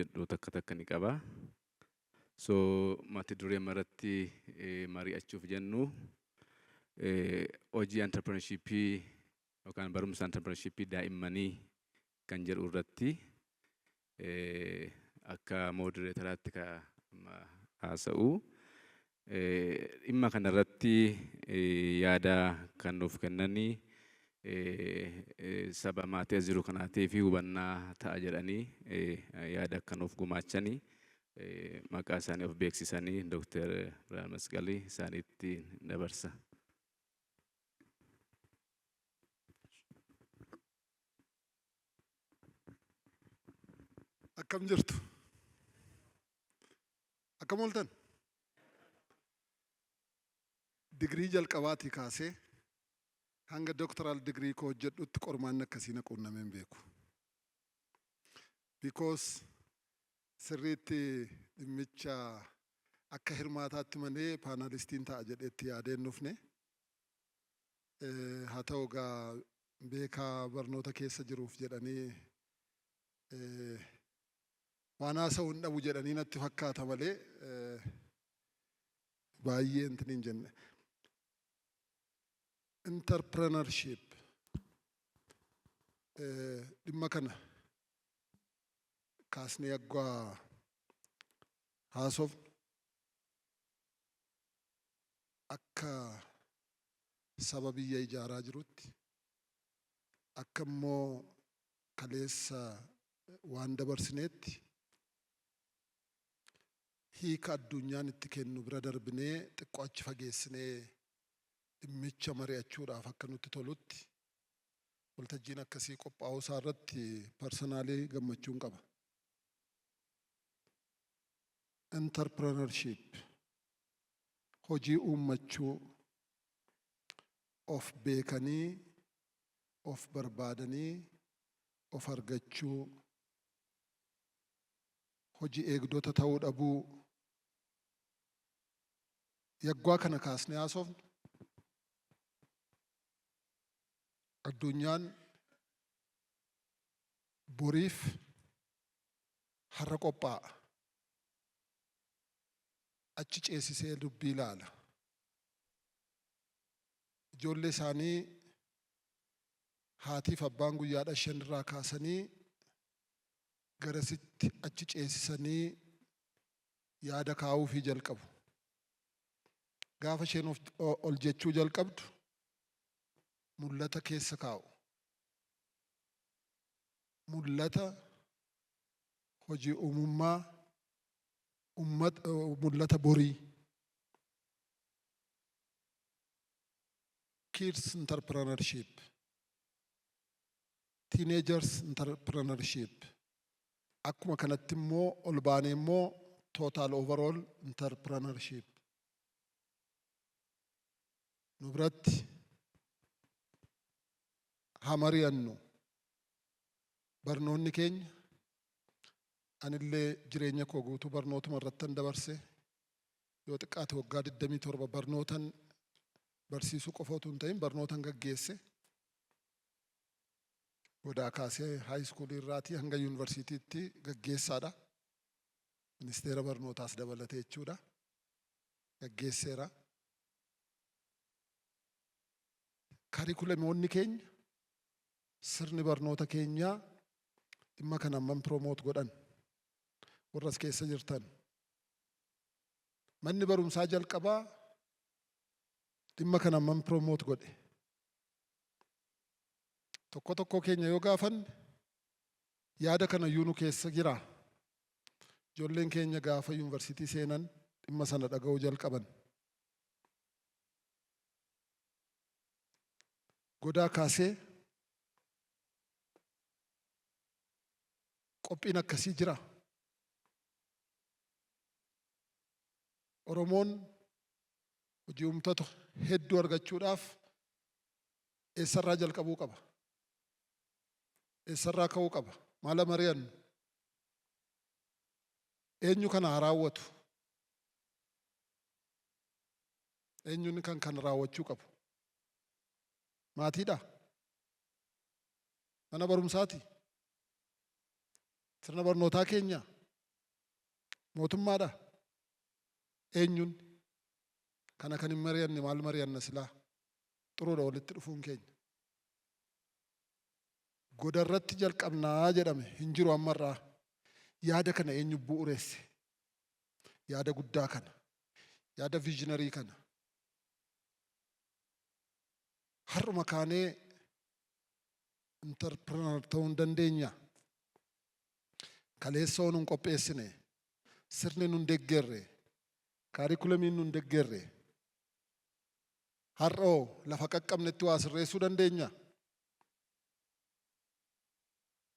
hojjedhu takka ni qaba. So mata duree maratti mari'achuuf jennu hojii entrepreneurship yookaan barumsa entrepreneurship daa'immanii kan jedhu irratti akka moderaataraatti ka haasa'u. Dhimma kanarratti yaada kan nuuf kennanii saba maatii as jiru kanaatii fi hubannaa ta'a jedhanii yaada akka nuuf gumaachanii maqaa isaanii of beeksisanii Dr. Birhaan Masqalii isaaniitti dabarsa. Akkam jirtu? Akkam ooltan? Digrii jalqabaatii kaasee hanga doctoral degree koo hojjedhutti qormaanni akkasii na quunnamee hin beeku. Because sirriitti dhimmicha akka hirmaataatti malee paanalistiin ta'a jedheetti yaadeen dhufne. Haa ta'u egaa beekaa barnoota keessa jiruuf jedhanii waan haasa'uu hin dhabu jedhanii natti fakkaata malee baay'ee intin hin jenne. Entrepreneurship dhimma kana kaasnee aggaa haasofnu akka saba biyya ijaaraa jirutti akka immoo kaleessa waan dabarsineetti hiika addunyaan itti kennu bira darbinee xiqqoo achi fageessinee dhimmicha mari'achuudhaaf akka nutti tolutti waltajjiin akkasii qophaa'uu isaa irratti personaalii gammachuun qaba. Entrepreneurship hojii uummachuu, of beekanii, of barbaadanii, of argachuu, hojii eegdota ta'uu dhabuu, yaggaa kana kaasnee haasofnu. Addunyaan boriif har'a qophaa'a. Achi ceesisee dubbii ilaala. Ijoollee isaanii haatiif abbaan guyyaadha shanirraa kaasanii garasitti achi ceesisanii yaada kaa'uufii jalqabu. Gaafa isheen ol jechuu jalqabdu mul'ata keessa kaa'u. Mul'ata hojii uumummaa, mul'ata borii. Kids entrepreneurship, teenagers entrepreneurship. Akkuma kanatti immoo ol baanee immoo total overall entrepreneurship. Nu biratti haa mari'annu. Barnoonni keenya anillee jireenya koo guutuu barnootuma irrattan dabarse yoo xiqqaate waggaa 27 barnootan barsiisuu qofa utuu hin ta'in barnootan gaggeesse. Godaa kaasee high school irraatii hanga yuunivarsiitiitti gaggeessaadha. Ministeera barnootaas dabalatee jechuudha. Gaggeesseera. Kaarikulemoonni keenya sirni barnoota keenyaa dhimma kana hammam promote godhan warras keessa jirtan. Manni barumsaa jalqabaa dhimma kana hammam promote godhe. Tokko tokko keenya yoo gaafanne yaada kana iyyuu nu keessa jira. Ijoolleen keenya gaafa yuunivarsiitii seenan dhimma sana dhaga'uu jalqaban. Godaa kaasee qophiin akkasii jira. Oromoon hojii uumtota hedduu argachuudhaaf eessarraa jalqabuu qaba? Eessarraa ka'uu qaba? Maala mari'annu? Eenyu kana haa raawwatu? Eenyuun kan kana raawwachuu qabu? Maatiidha? Mana barumsaati? Sirna barnootaa keenya? mootummaadha eenyuun kana kan hin mari'anne maal mari'anna silaa xuruudha walitti dhufuun keenya godarratti jalqabnaa jedhame hin jiru ammarraa yaada kana eenyu bu'uureesse yaada guddaa kana yaada viizhinarii kana har'uma kaanee interprenar ta'uu hin dandeenya kaleessa nun qopheessine sirni nun deeggerre kaarikulamiin nun deeggerre har'oo lafa qaqqabnetti waa sirreessuu dandeenya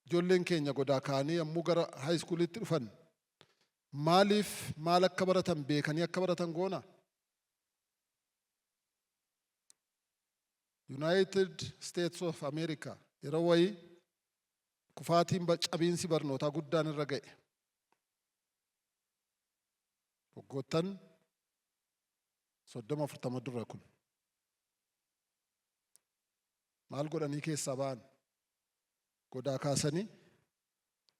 ijoolleen keenya godaa kaanii yommuu gara haayiskuuliitti dhufan maaliif maal akka baratan beekanii akka baratan goona United States of America yeroo wayii kufaatiin cabiinsi barnootaa guddaan irra ga'e waggoottan 30-40 dura kun maal godhanii keessaa ba'an godaa kaasanii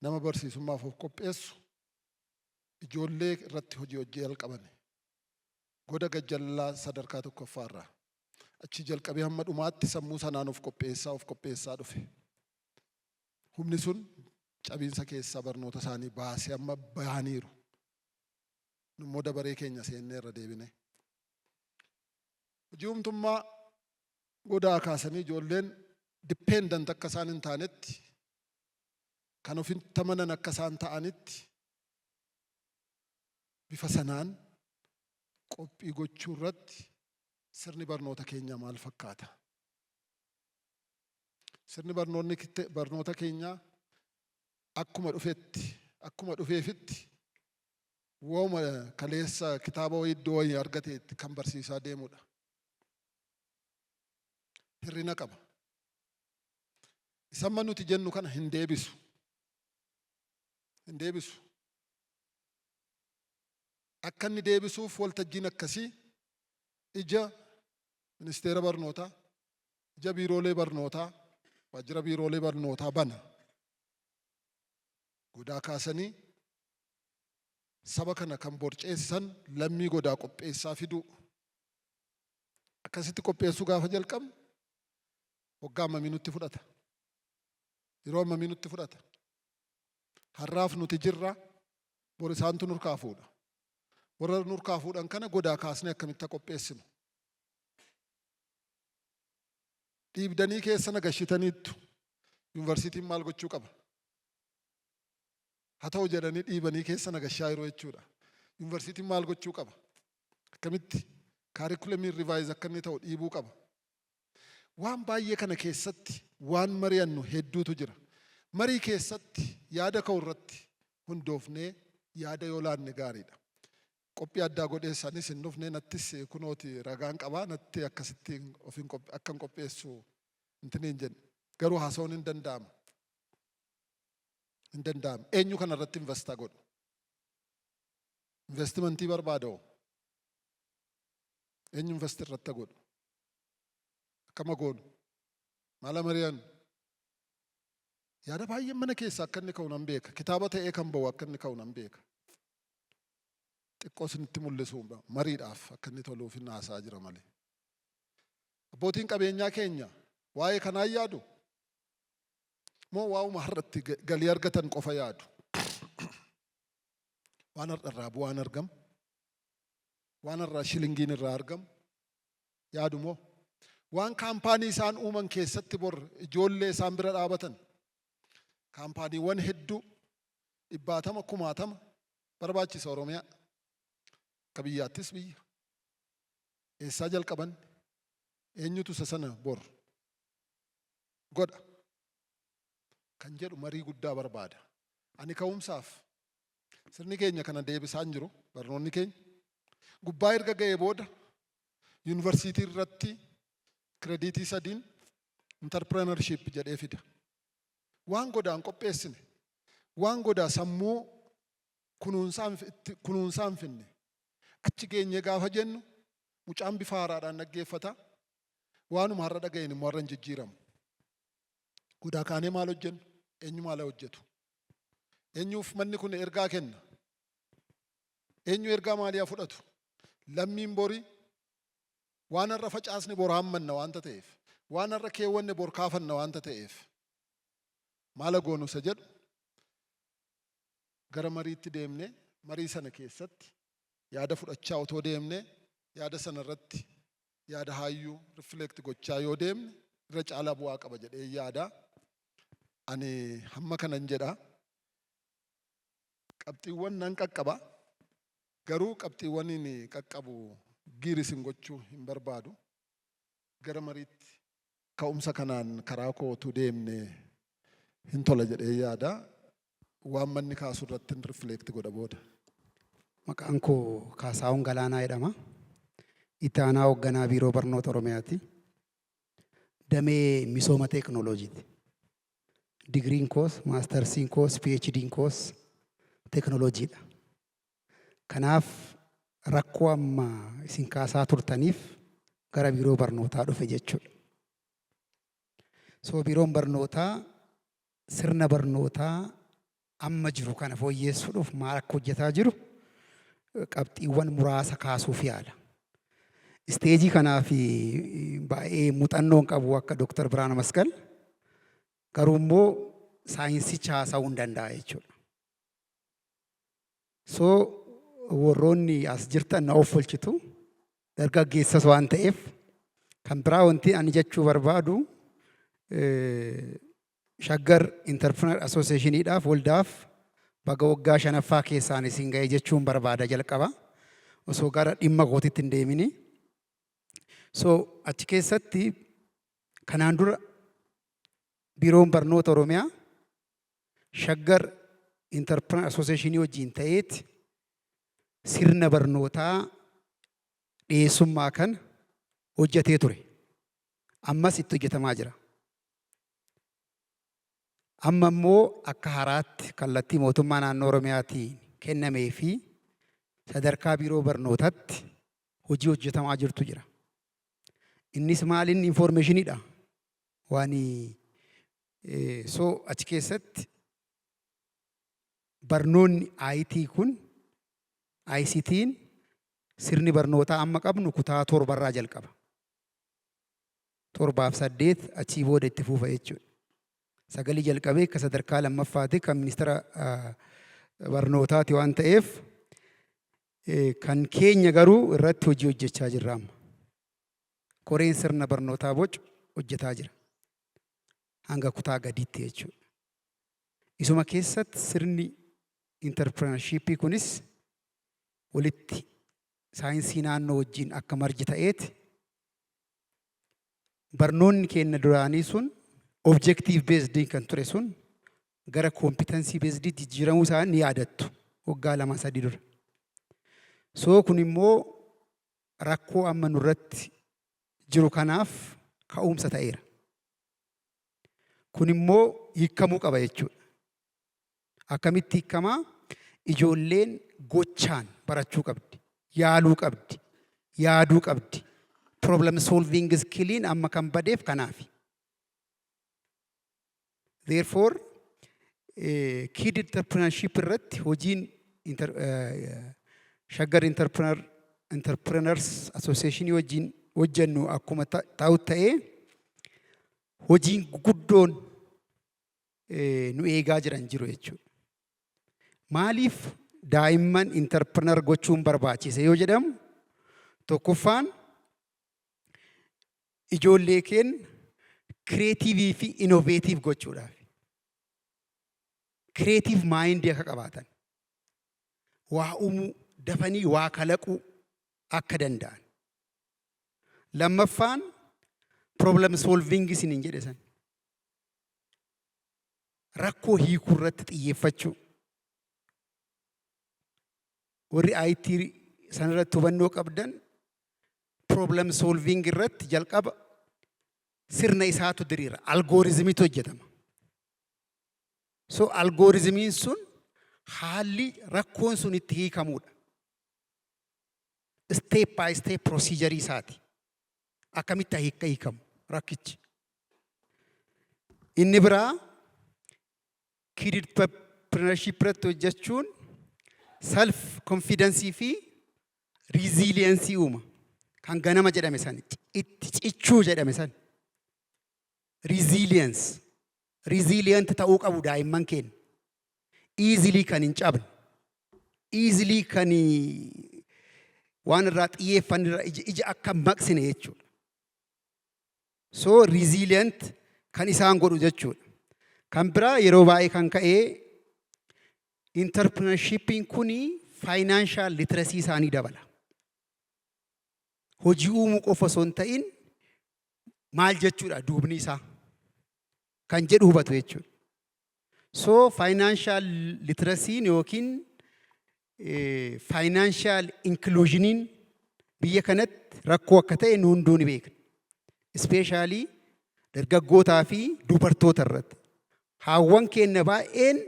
nama barsiisummaaf of qopheessu ijoollee irratti hojii jalqaban goda gajjallaa sadarkaa tokkoffaarraa achi jalqabee hamma dhumaatti sammuu sanaan of qopheessaa dhufe humni sun cabiinsa keessaa barnoota isaanii baasee amma bahaniiru immoo dabaree keenya seennee irra deebine hojii humtummaa godaa kaasanii ijoolleen dippeendant akka isaan hin taanetti kan ofitti amanan akka isaan ta'anitti bifa sanaan qophii gochuu irratti sirni barnoota keenya maal fakkaata sirni barnoota keenya akkuma dhufeefitti wooma kaleessa kitaaba wayii iddoo wayii argateetti kan barsiisaa deemudha hirrina qaba isamma nuti jennu kana hin deebisu akka inni deebisuuf waltajjiin akkasii ija ministeera barnootaa ija biiroolee barnootaa waajjira biiroolee barnootaa bana godaa kaasanii saba kana kan borceessisan lammii godaa qopheessaa fiduu akkasitti qopheessuu gaafa jalqabne waggaa hammamii nutti fudhata yeroo hammamii nutti fudhata har'aaf nuti jirra bor isaantu nurkaa fuudha warra nurkaa fuudhan kana godaa kaasnee akkamitti qopheessinu dhiibdanii keessa nagashitaniittu yuunivarsiitiin maal gochuu qaba haa ta'u jedhanii dhiibanii keessa nagashaa yeroo jechuudha yuunivarsiitiin maal gochuu qaba akkamitti kaarikulamiin rivaayiz akka inni ta'u dhiibuu qaba waan baay'ee kana keessatti waan mari'annu hedduutu jira marii keessatti yaada ka'u irratti hundoofnee yaada yoo laanne gaariidha qophii addaa godheessanis hin dhufne nattis kunooti ragaan qabaa natti akkasitti ofiin akkan qopheessu intiniin jenne garuu haasawuun hin danda'ama eenyu kana irratti investaa godhu investimentii barbaada'u eenyu investii irratti godhu akkama goonu maala mari'an yaada baay'ee mana keessa akka inni ka'u nan beeka kitaaba ta'ee kan ba'u akka inni ka'u nan beeka xiqqoo isinitti mul'isu mariidhaaf akka inni toluuf hin haasaa jira malee abbootiin qabeenyaa keenya waa'ee kanaa yaadu moo waa'uma har'atti galii argatan qofa yaadu waan har'arraa bu'aan argamu waan har'aa shilingiin irraa argamu yaadu moo waan kaampaanii isaan uuman keessatti bor ijoollee isaan bira dhaabatan kaampaaniiwwan hedduu 100,000 barbaachisa Oromiyaa akka biyyaattis biyya eessaa jalqaban eenyutu isa sana bor godha kan jedhu marii guddaa barbaada ani ka'umsaaf sirni keenya kana deebisaan jiru barnoonni keenya gubbaa erga ga'ee booda yuunivarsiitii irratti krediitii 3 interpreneurship jedhee fida waan godaan qopheessine waan godaa sammuu kunuunsaan finne achi geenye gaafa jennu mucaan bifa haaraadhaan dhaggeeffata waanuma har'a dhaga'een immoo har'a hin jijjiiramu godaa kaanee maal hojjennu eenyu maal hojjetu eenyuuf manni kun ergaa kenna eenyu ergaa maaliyaa fudhatu? Lammiin borii waan irra facaasni bor hammanna waanta ta'eef, waan irra keewwanne bor kaafanna waanta ta'eef maala goonu isa jedhu gara mariitti deemne marii sana keessatti yaada fudhachaa otoo deemne yaada sana irratti yaada haayyuu rifleekti gochaa yoo deemne irra caalaa bu'aa qaba jedhee yaada. Ani hamma kanan jedha. Qabxiiwwan nan qaqqaba. Garuu qabxiiwwaniin qaqqabu giirisin gochuu hin barbaadu. Gara mariitti ka'umsa kanaan karaa kootu deemne hin tola jedhee yaada. Waan manni kaasu irratti rifleekti godha booda. Maqaan koo Kaasaawun Galaanaa jedhama. Itti aanaa hoogganaa Biiroo Barnoota Oromiyaati. Damee misooma teekinooloojiiti. Digiriin koos, maastarsiin koos, PhD'n koos teekinooloojiidha. Kanaaf rakkoo amma isin kaasaa turtaniif gara biiroo barnootaa dhufe jechuudha. Biiroon barnootaa sirna barnootaa amma jiru kana fooyyessuudhaaf maal akka hojjetaa jiru qabxiiwwan muraasa kaasuuf yaala. Isteejii kanaaf baay'ee muuxannoon qabu akka Dr. Biraana Masqal garuu immoo saayinsicha haasa'uu hin danda'a jechuudha. Warroonni as jirtan na offolchitu dargaggeessas waan ta'eef kan biraa wanti ani jechuu barbaadu Shaggar Entrepreneur Associationiidhaaf waldaaf baga waggaa 5ffaa keessaan isin ga'e jechuun barbaada jalqaba. Osoo gara dhimma kootitti hin deemini. Achi keessatti kanaan dura Biiroon Barnoota Oromiyaa Shaggar Entrepreneur Associationii wajjin ta'eeti sirna barnootaa dhiyeessummaa kana hojjetee ture. Ammas itti hojjetamaa jira. Amma immoo akka haraatti kallattii mootummaa naannoo Oromiyaatiin kennamee fi sadarkaa biiroo barnootaatti hojii hojjetamaa jirtu jira. Innis maaliin infoormeeshiniidha. Achi keessatti barnoonni IT kun ICT'n sirni barnootaa amma qabnu kutaa 7 jalqaba. 7-8 achii booda itti fuufa jechuudha. 9 jalqabee akka sadarkaa lammaffaatti kan ministeera barnootaati waan ta'eef kan keenya garuu irratti hojii hojjechaa jirra amma. Koreen sirna barnootaa bocu hojjetaa jira. Hanga kutaa gadiitti jechuudha. Isuma keessatti sirni interpreneurshipii kunis walitti saayinsii naannoo wajjin akka marji ta'eeti barnoonni keenya duraanii sun objective based kan ture sun gara competency based jijjiiramuu isaa ni yaadattu waggaa 2-3 dura. Kun immoo rakkoo amma nurratti jiru kanaaf ka'umsa ta'eera. Kun immoo hiikamuu qaba jechuudha. Akkamitti hiikamaa? Ijoolleen gochaan barachuu qabdi, yaaluu qabdi, yaaduu qabdi. Problem solving skilliin amma kan badeef kanaafi. Therefore, kid entrepreneurship irratti hojiin Shaggar Entrepreneurs Association wajjin hojjennu akkuma ta'u ta'ee hojiin guddoon nu eegaa jiran jiru jechuudha. Maaliif daa'imman entrepreneur gochuun barbaachise yoo jedhamu tokkoffaan ijoollee keenya creative fi innovative gochuudhaaf. Creative mind akka qabaatan. Waa uumuu dafanii waa kalaquu akka danda'an. Lammaffaan problem solving isiniin jedhe san. Rakkoo hiikuu irratti xiyyeeffachuu. Warri IT sanarratti hubannoo qabdan problem solving irratti jalqaba sirna isaatu diriira. Algooriizimiitu hojjetama. Algooriizimiin sun haalli rakkoon sun itti hiikamuudha. Step by step procedure isaati. Akkamitti hiikamu rakkichi. Inni biraa kid entrepreneurship irratti hojjechuun self confidence fi resilience uuma. Kan ganama jedhame san itti cichuu jedhame san. Resilience. Resilient ta'uu qabu daa'imman keenya. Easily kan hin cabne. Easily kan waan irraa xiyyeeffanne irraa ija akka maqsine jechuudha. So resilient kan isaan godhu jechuudha. Kan biraa yeroo baay'ee kan ka'ee entrepreneurshipiin kuni financial literacy isaanii dabala. Hojii uumuu qofa osoo hin ta'in maal jechuudha duubni isaa kan jedhu hubatu jechuudha. So financial literacy yookiin financial inclusioniin biyya kanatti rakkoo akka ta'e nu hunduu ni beekna. Especially dargaggootaa fi dubartoota irratti. Haawwan keenya baay'een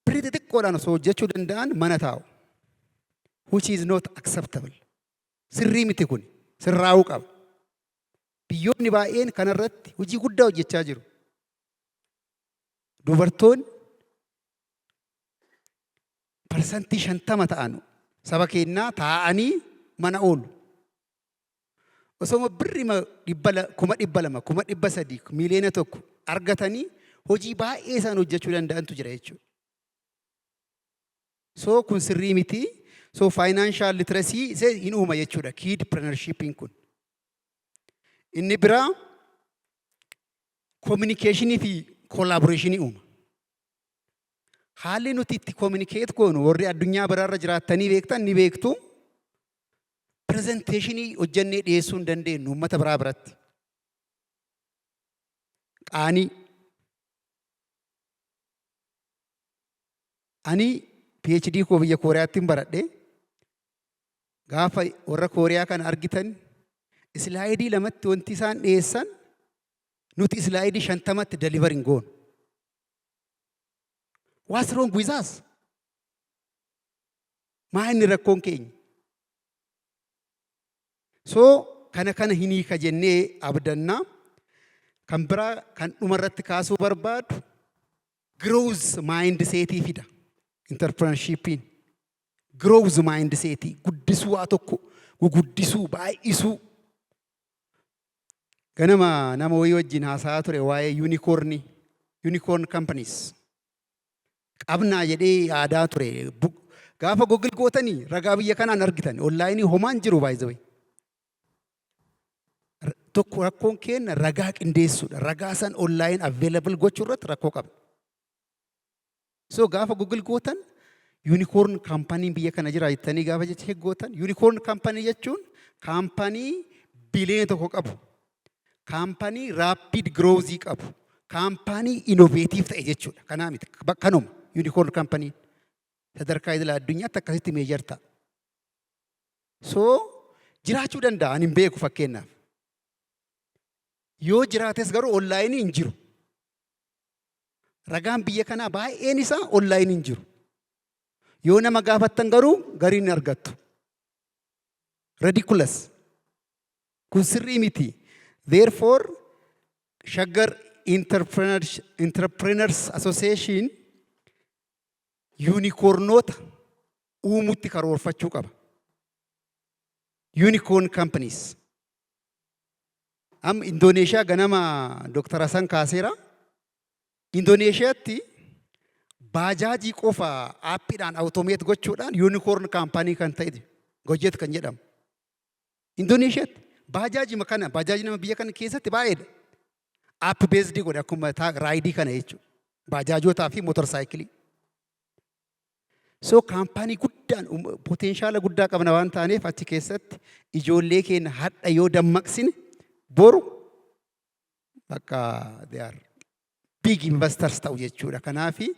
birrii xixiqqoodhaan osoo hojjechuu danda'an mana taa'u. Which is not acceptable. Sirrii miti kun sirraa'uu qaba. Biyyoonni baay'een kanarratti hojii guddaa hojjechaa jiru. Dubartoonni parsantii 50 ta'an saba keenyaa taa'anii mana oolu. Osoo birrii 200,000, 300,000, miliyoona tokko argatanii hojii baay'ee isaan hojjechuu danda'antu jira jechuudha. So kun sirrii miti. So financial literacy hin uuma jechuudha kidpreneurshipin kun. Inni biraa communicationii fi collaborationii uuma. Haalli nuti itti communicate goonu warri addunyaa biraarra jiraattanii beektan ni beektu. Presentationii hojjennee dhiyeessuu hin dandeenyu uummata biraa biratti. Qaanii. Ani PhD koo biyya Kooriyaatti baradhe. Gaafa warra Kooriyaa kana argitan islaayidii 2tti wanti isaan dhiyeessan nuti islaayidii 50tti deliver hin goonu. What's wrong with us? Maa inni rakkoon keenya? So kana hin hiika jennee abdannaa. Kan biraa kan dhumarratti kaasuu barbaadu growth mindset fida. Entrepreneurshipin. Growth mindset guddisuu waa tokko guguddisuu baay'isuu. Ganama nama wayii wajjin haasaa ture waa'ee unicorn companies. Qabnaa jedhee yaadaa ture. Gaafa Google gootanii ragaa biyya kanaan argitan onlaayinii homaan jiru by the way. Tokko rakkoon keenya ragaa qindeessuudha. Ragaa san online available gochuu irratti rakkoo qaba. So gaafa Google gootan unicorn company biyya kana jira jettanii gaafa jecha gootan unicorn company jechuun company biliyoona tokko qabu. Company rapid growth qabu. Company innovative ta'e jechuudha. Kanaa miti kanuma unicorn company sadarkaa idil addunyaatti akkasitti meejjar ta'a. So jiraachuu danda'a ani hin beeku fakkeenyaaf. Yoo jiraates garuu onlaayinii hin jiru. Ragaan biyya kanaa baay'een isaa onlaayinii hin jiru. Yoo nama gaafattan garuu gariin argattu. Ridiculous. Kun sirrii miti. Therefore, Shaggar Entrepreneurs Association unicornoota uumutti karoorfachuu qaba. Unicorn companies. Indoneeshiyaa ganama Dr. Hassan kaaseera. Indoneeshiyaatti baajaajii qofa aappiidhaan awutomeet gochuudhaan unicorn kaampaanii kan ta'e Gojjet kan jedhamu. Indoneeshiyaatti baajaajii nama biyya kana keessatti baay'eedha. App based godhe akkuma raayidii kana jechuudha. Baajaajotaa fi motorsaayikilii. So kaampaanii guddaan potenshaala guddaa qabna waan taaneef achi keessatti ijoollee keenya hadha yoo dammaqsine boru bakka they are big investors ta'u jechuudha. Kanaafi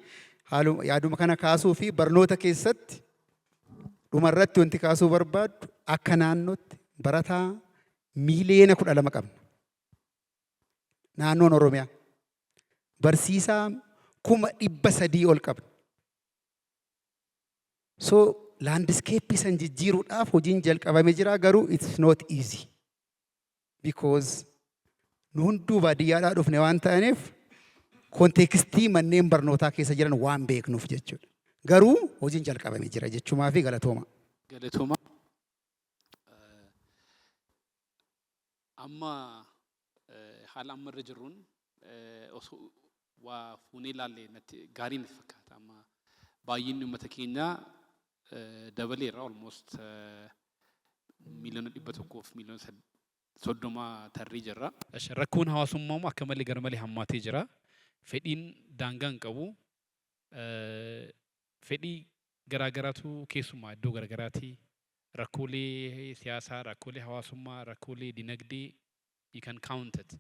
yaaduma kana kaasuu fi barnoota keessatti dhumarratti wanti kaasuu barbaadu akka naannootti barataa miliyoona 12 qabna. Naannoon Oromiyaa. Barsiisaa 300,000 ol qabna. So landscape san jijjiiruudhaaf hojiin jalqabame jira garuu it's not easy. Because nu hunduu baadiyyaadhaa dhufne waan ta'aniif konteekstii manneen barnootaa keessa jiran waan beeknuuf jechuudha. Garuu hojiin jalqabamee jira jechuumaa fi galatooma. Galatooma. Amma haala amma irra jirruun osoo waa fuunee ilaalle natti gaarii natti fakkaata. Amma baay'inni uummata keenyaa dabaleera almost miliyoona 100 fi miliyoona 30 tarrii jirra. Rakkoon hawaasummaa immoo akka malee gara malee hammaatee jira. Fedhiin daangaa hin qabu. Fedhii garaagaraatu keessumaa iddoo garaagaraati. Rakkoolee siyaasaa, rakkoolee hawaasummaa, rakkoolee dinagdee you can count it.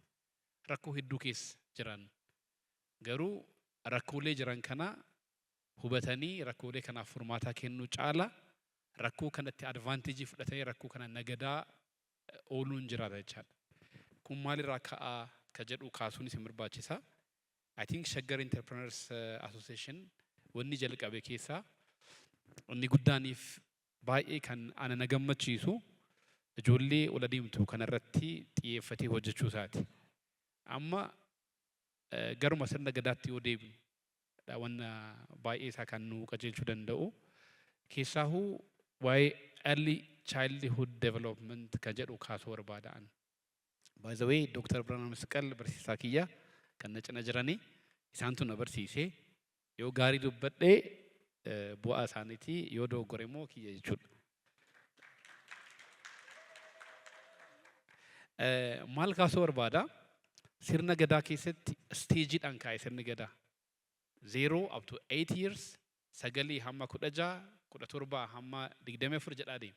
Rakkoo hedduu keessa jiran. Garuu rakkoolee jiran kana hubatanii rakkoolee kanaaf furmaataa kennuu caala rakkoo kanatti advaanteejii fudhatanii rakkoo kana nagadaa ooluun jiraata jechaadha. Kun maalirraa ka'aa ka jedhu kaasuun isin barbaachisa. I think Shaggar Entrepreneurs Association wanni jalqabe keessaa inni guddaaniif baay'ee kan ana na gammachiisu ijoollee ol adeemtu kanarratti xiyyeeffatee hojjechuu isaati. Amma garuma sirna gadaatti yoo deebinu wanna baay'ee isaa kan nu qajeelchuu danda'u keessaahuu waa'ee early childhood development kan jedhu kaasuu barbaada'an. By the way, Dr. Birhaanuu Masqal barsiisaa kiyya kan na cina jiranii isaantu na barsiisee yoo gaarii dubbadhee bu'aa isaaniitii yoo dogoggore immoo kiyya jechuudha. Maal kaasuu barbaada? Sirna gadaa keessatti steejiidhaan kaa'e sirni gadaa. 0 up to 8 years, 9 hamma 16, 17 hamma 24 jedhaa deema.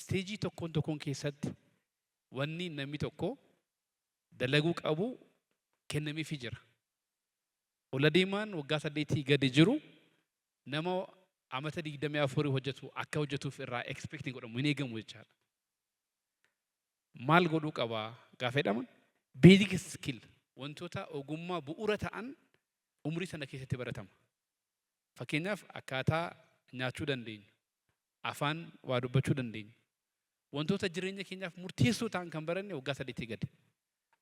Steejii tokkoon keessatti wanni namni tokko dalaguu qabu kennamiifii jira. Ol adeemaan waggaa 8 gadi jiru nama amata 24 hojjetu akka hojjetuuf irraa expecting godhamu hin eegamu jechaadha. Maal godhuu qabaa gaafa jedhaman? Basic skill wantoota ogummaa bu'uura ta'an umrii sana keessatti baratama. Fakkeenyaaf akkaataa nyaachuu dandeenyu, afaan waa dubbachuu dandeenyu, wantoota jireenya keenyaaf murteessoo ta'an kan baranne waggaa 8 gadi.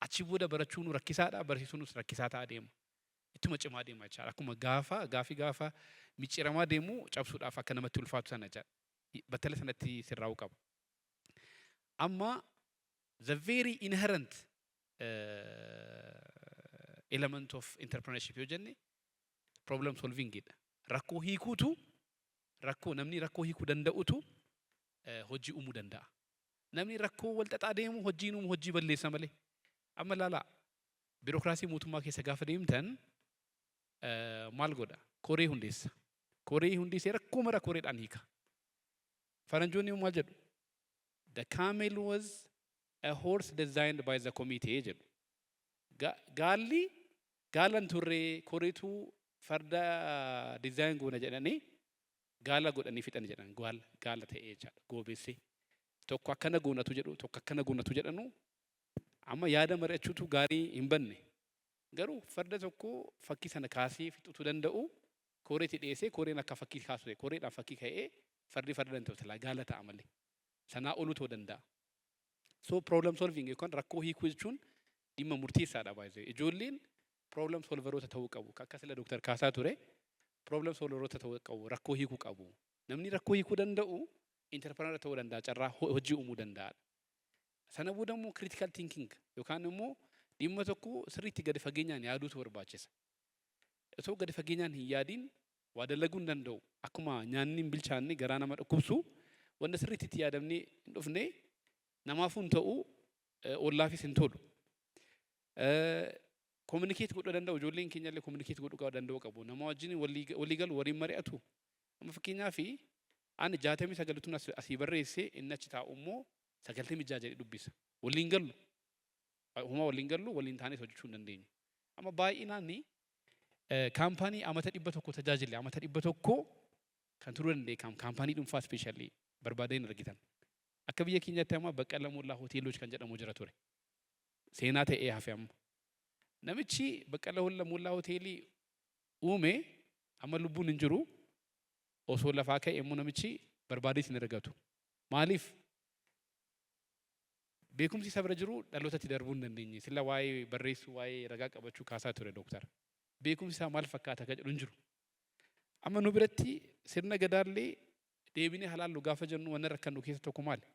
Achi booda barachuun rakkisaadha, barsiisuunis rakkisaa ta'aa deema. Ittuma cimaa deema jechaadha. Akkuma gaafa micciramaa deemu cabsuudhaaf akka namatti ulfaatu sana jechaadha. Battala sanatti sirraa'uu qaba. Amma the very inherent element of entrepreneurship yoo jenne problem solving idha. Rakkoo hiikuutu namni rakkoo hiikuu danda'utu hojii uumuu danda'a. Namni rakkoo wal xaxaa deemu hojiin uumu hojii balleessa malee. Amma ilaalaa biirokraasii mootummaa keessa gaafa deemtan maal godha? Koree hundeessa. Koree hundeessee rakkoo mara koreedhaan hiika. Faranjoonni maal jedhu? The camel was a horse designed by the committee jedhu. Gaalan turree koreetu farda design goona jedhanii gaala godhanii fixan jedhan gaala ta'ee jechaadha goobeessee. Tokko akkana goonatu jedhu tokko akkana goonatu jedhanu amma yaada mari'achuutu gaarii hin banne. Garuu farda tokko fakkii sana kaasee fixutu danda'u koreetti dhiyeessee koreen akka fakkii kaasuu koreedhaan fakkii ka'ee fardi farda danda'u gaala ta'a malee. Sanaa oluu ta'uu danda'a. So problem solving yookaan rakkoo hiikuu jechuun dhimma murteessaadha baay'ee. Ijoolleen problem solveroota ta'uu qabu. Akka sila Dr. Kaasaa ture problem solveroota ta'uu qabu. Rakkoo hiikuu qabu. Namni rakkoo hiikuu danda'u entrepreneur ta'uu danda'a. Carraa hojii uumuu danda'a. Sana booda immoo critical thinking yookaan immoo dhimma tokko sirriitti gadi fageenyaan yaaduutu barbaachisa. Osoo gadi fageenyaan hin yaadiin waa dalaguu hin danda'u. Akkuma nyaanni hin bilchaanne garaa nama dhukkubsu wanta sirriitti itti yaadamnee hin dhufne namaafuu hin ta'u ollaafis hin tolu. Communicate godhuu danda'u ijoolleen keenya illee communicate godhuu danda'u qabu. Nama wajjin walii galu waliin mari'atu. Amma fakkeenyaaf ani 69 asii barreessee inni achi taa'u immoo 96 jedhee dubbisa. Waliin gallu. Waliin gallu waliin taanes hojjechuu hin dandeenyu. Amma baay'inaan kaampaanii amata 100 tajaajille amata 100 kan turuu danda'e kaampaanii dhuunfaa ispeeshaalii barbaadeen argitan. Akka biyya keenyaatti amma Baqqala Mollaa hoteelota kan jedhamu jira ture. Seenaa ta'ee hafe amma. Namichi Baqqala Mollaa hoteelii uume amma lubbuun hin jiru osoo lafaa ka'e immoo namichi barbaadee hin argatu. Maaliif? Beekumsi isa bira jiru dhalootatti darbuu hin dandeenye. Sila waa'ee barreessuu waa'ee ragaa qabachuu kaasaa ture dooktar. Beekumsi isaa maal fakkaata kan jedhu hin jiru. Amma nu biratti sirna gadaallee deebinee halaallu gaafa jennu wanni rakkannu keessa tokko maali?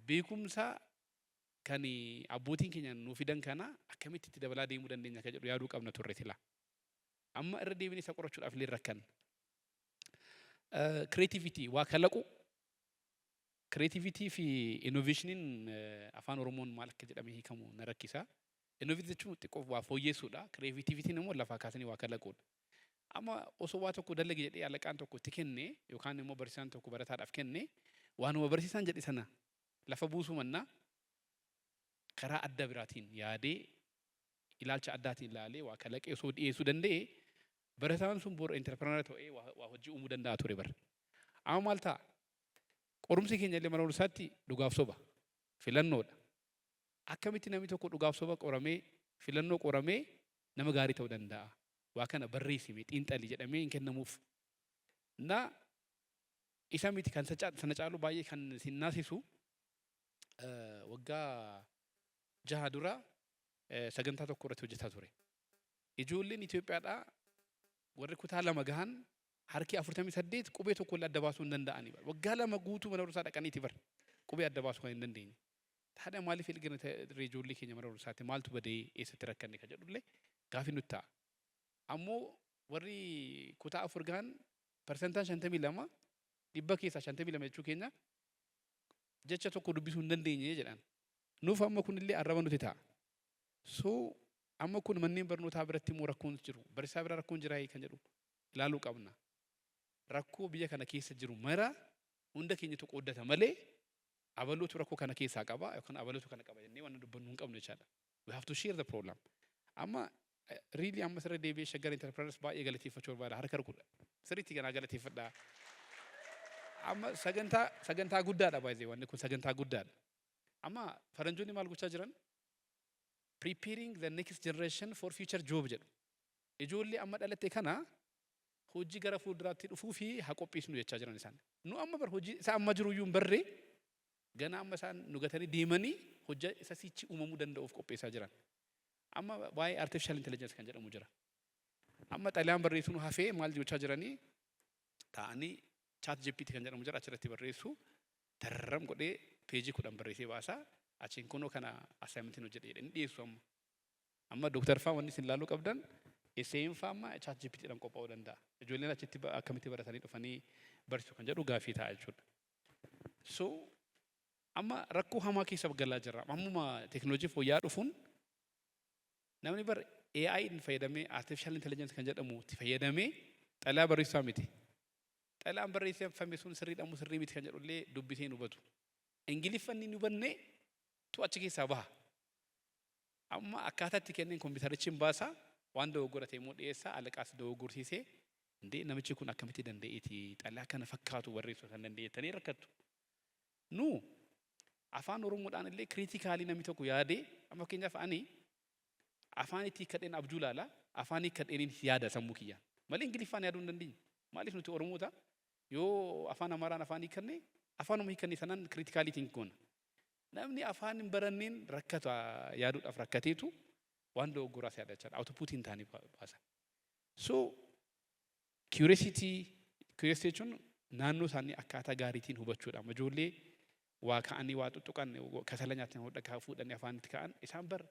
Beekumsa kan abbootiin keenya nuu fidan kana akkamitti itti dabalaa deemuu dandeenya kan jedhu yaaduu qabna turre silaa. Amma irra deebinee isa qorachuudhaaf illee rakkan. Creativity waa kalaqu. Creativity fi innovationiin afaan Oromoon maal akka jedhamee hiikamu na rakkisa. Innovate jechuun xiqqoof waa fooyyessuudha. Creativity'n immoo lafaa kaasanii waa kalaquudha. Amma osoo waa tokko dalage jedhee alaqaan tokko itti kenne yookaan immoo barsiisaan tokko barataadhaaf kenne waanuma barsiisaan jedhe sana lafa buusuu mannaa karaa adda biraatiin yaadee ilaalcha addaatiin ilaalee waa kalaqee osoo dhiyeessuu danda'e barataan sun bor entrepreneur ta'ee waa hojii uumuu danda'a ture bara. Amma maal ta'a? Qorumsi keenya illee mana barumsaatti dhugaaf soba filannoodha. Akkamitti namni tokko dhugaaf soba qoramee filannoo qoramee nama gaarii ta'uu danda'a? Waa kana barreessime xiinxalii jedhamee hin kennamuuf. Na isa miti kan sana caalu baay'ee kan sin naasisu waggaa 6 dura sagantaa tokko irratti hojjetaa ture. Ijoolleen Itoophiyaadhaa warri kutaa 2 gahan harki 48 qubee tokko illee adda baasuu hin danda'ani. Waggaa 2 guutuu mana barumsaa dhaqaniiti bar qubee adda baasuu kan hin dandeenye. Taadha maaliif ilgina ijoollee keenya mana barumsaatti maaltu badee eessatti rakkanne kan jedhullee gaafii nutti ta'a. Ammoo warri kutaa 4 gahan parsantaan 52 dhibba keessaa 52 jechuu keenya jecha tokko dubbisuu hin dandeenye jedhan. Nuuf amma kunillee arraba nuti ta'a. So amma kun manneen barnootaa biratti immoo rakkoon jiru. Barsiisaa bira rakkoon jiraa kan jedhu ilaaluu qabna. Rakkoo biyya kana keessa jiru mara hunda keenyatu qooddata malee abaluutu rakkoo kana keessaa qaba yookaan abaluutu kana qaba jennee waan dubbannu hin qabnu jechaadha. We have to share the problem. Amma really amma sirra deebi'ee shaggar entrepreneurs baay'ee galateeffachuu barbaada harka rukudha. Sirriitti ganaa galateeffadhaa. Amma sagantaa guddaadha baay'ee wanni kun sagantaa guddaadha. Amma faranjoonni maal gochaa jiran? Preparing the next generation for future job jedhu. Ijoollee amma dhalatte kana hojii gara fuulduraatti dhufuu fi haa qopheessinu jechaa jiran isaan. Nu amma bar hojii isa amma jiru iyyuu hin barree gana amma isaan nu gatanii deemanii hojii isa sichi uumamuu danda'uuf qopheessaa jiran. Amma waa'ee artificial intelligence kan jedhamu jira. Amma xalayaan barreessuun hafee maal gochaa jiranii ta'anii chat GPT kan jedhamu jira achirratti barreessu darram godhee peejii 10 barreessee baasaa achiin kunoo kana assignmentiin hojjedhee jedhanii dhiyeessu amma. Amma dooktar faa wanni isin ilaaluu qabdan esseen faa amma chat GPT dhaan qophaa'uu danda'a. Ijoolleen achitti akkamitti baratanii dhufanii barsiisu kan jedhu gaafii ta'a jechuudha. So amma rakkoo hamaa keessa galaa jirra. Ammuma teekinooloojii fooyya'aa dhufuun namni bar AI fayyadamee artificial intelligence kan jedhamu itti fayyadamee xalayaa barreessaa miti. Xalayaan barreeffame sun sirriidha moo sirrii miti kan jedhullee dubbisee nu hubatu. Ingiliffanni nu hubannee tu achi keessaa baha. Amma akkaataa itti kenneen kompiitarichiin baasaa waan dogoggorate immoo dhiyeessaa alaqaas dogoggorsiisee indee namichi kun akkamitti danda'eeti xalayaa kana fakkaatu barreessuu kan dandeettanii rakkattu. Nu afaan Oromoodhaan illee kriitikaalii namni tokko yaadee amma fakkeenyaaf ani afaan itti kadheen abjuu laala afaan itti kadheen yaada sammuu kiyyaan malee ingiliffaan yaaduu hin dandeenye. Maaliif nuti Oromoota yoo afaan Amaaraan afaan hiikanne afaanuma hiikanne sanaan kriitikaaliitiin goona. Namni afaan hin baranneen rakkata yaaduudhaaf rakkateetu waan dogoggoraas yaadachaa outputiin taanii baasa. So curiosity jechuun naannoo isaanii akkaataa gaariitiin hubachuudha. Ijoollee waa ka'anii waa tuttuqan kasala nyaatan hodhaa fuudhanii afaanitti ka'an isaan bar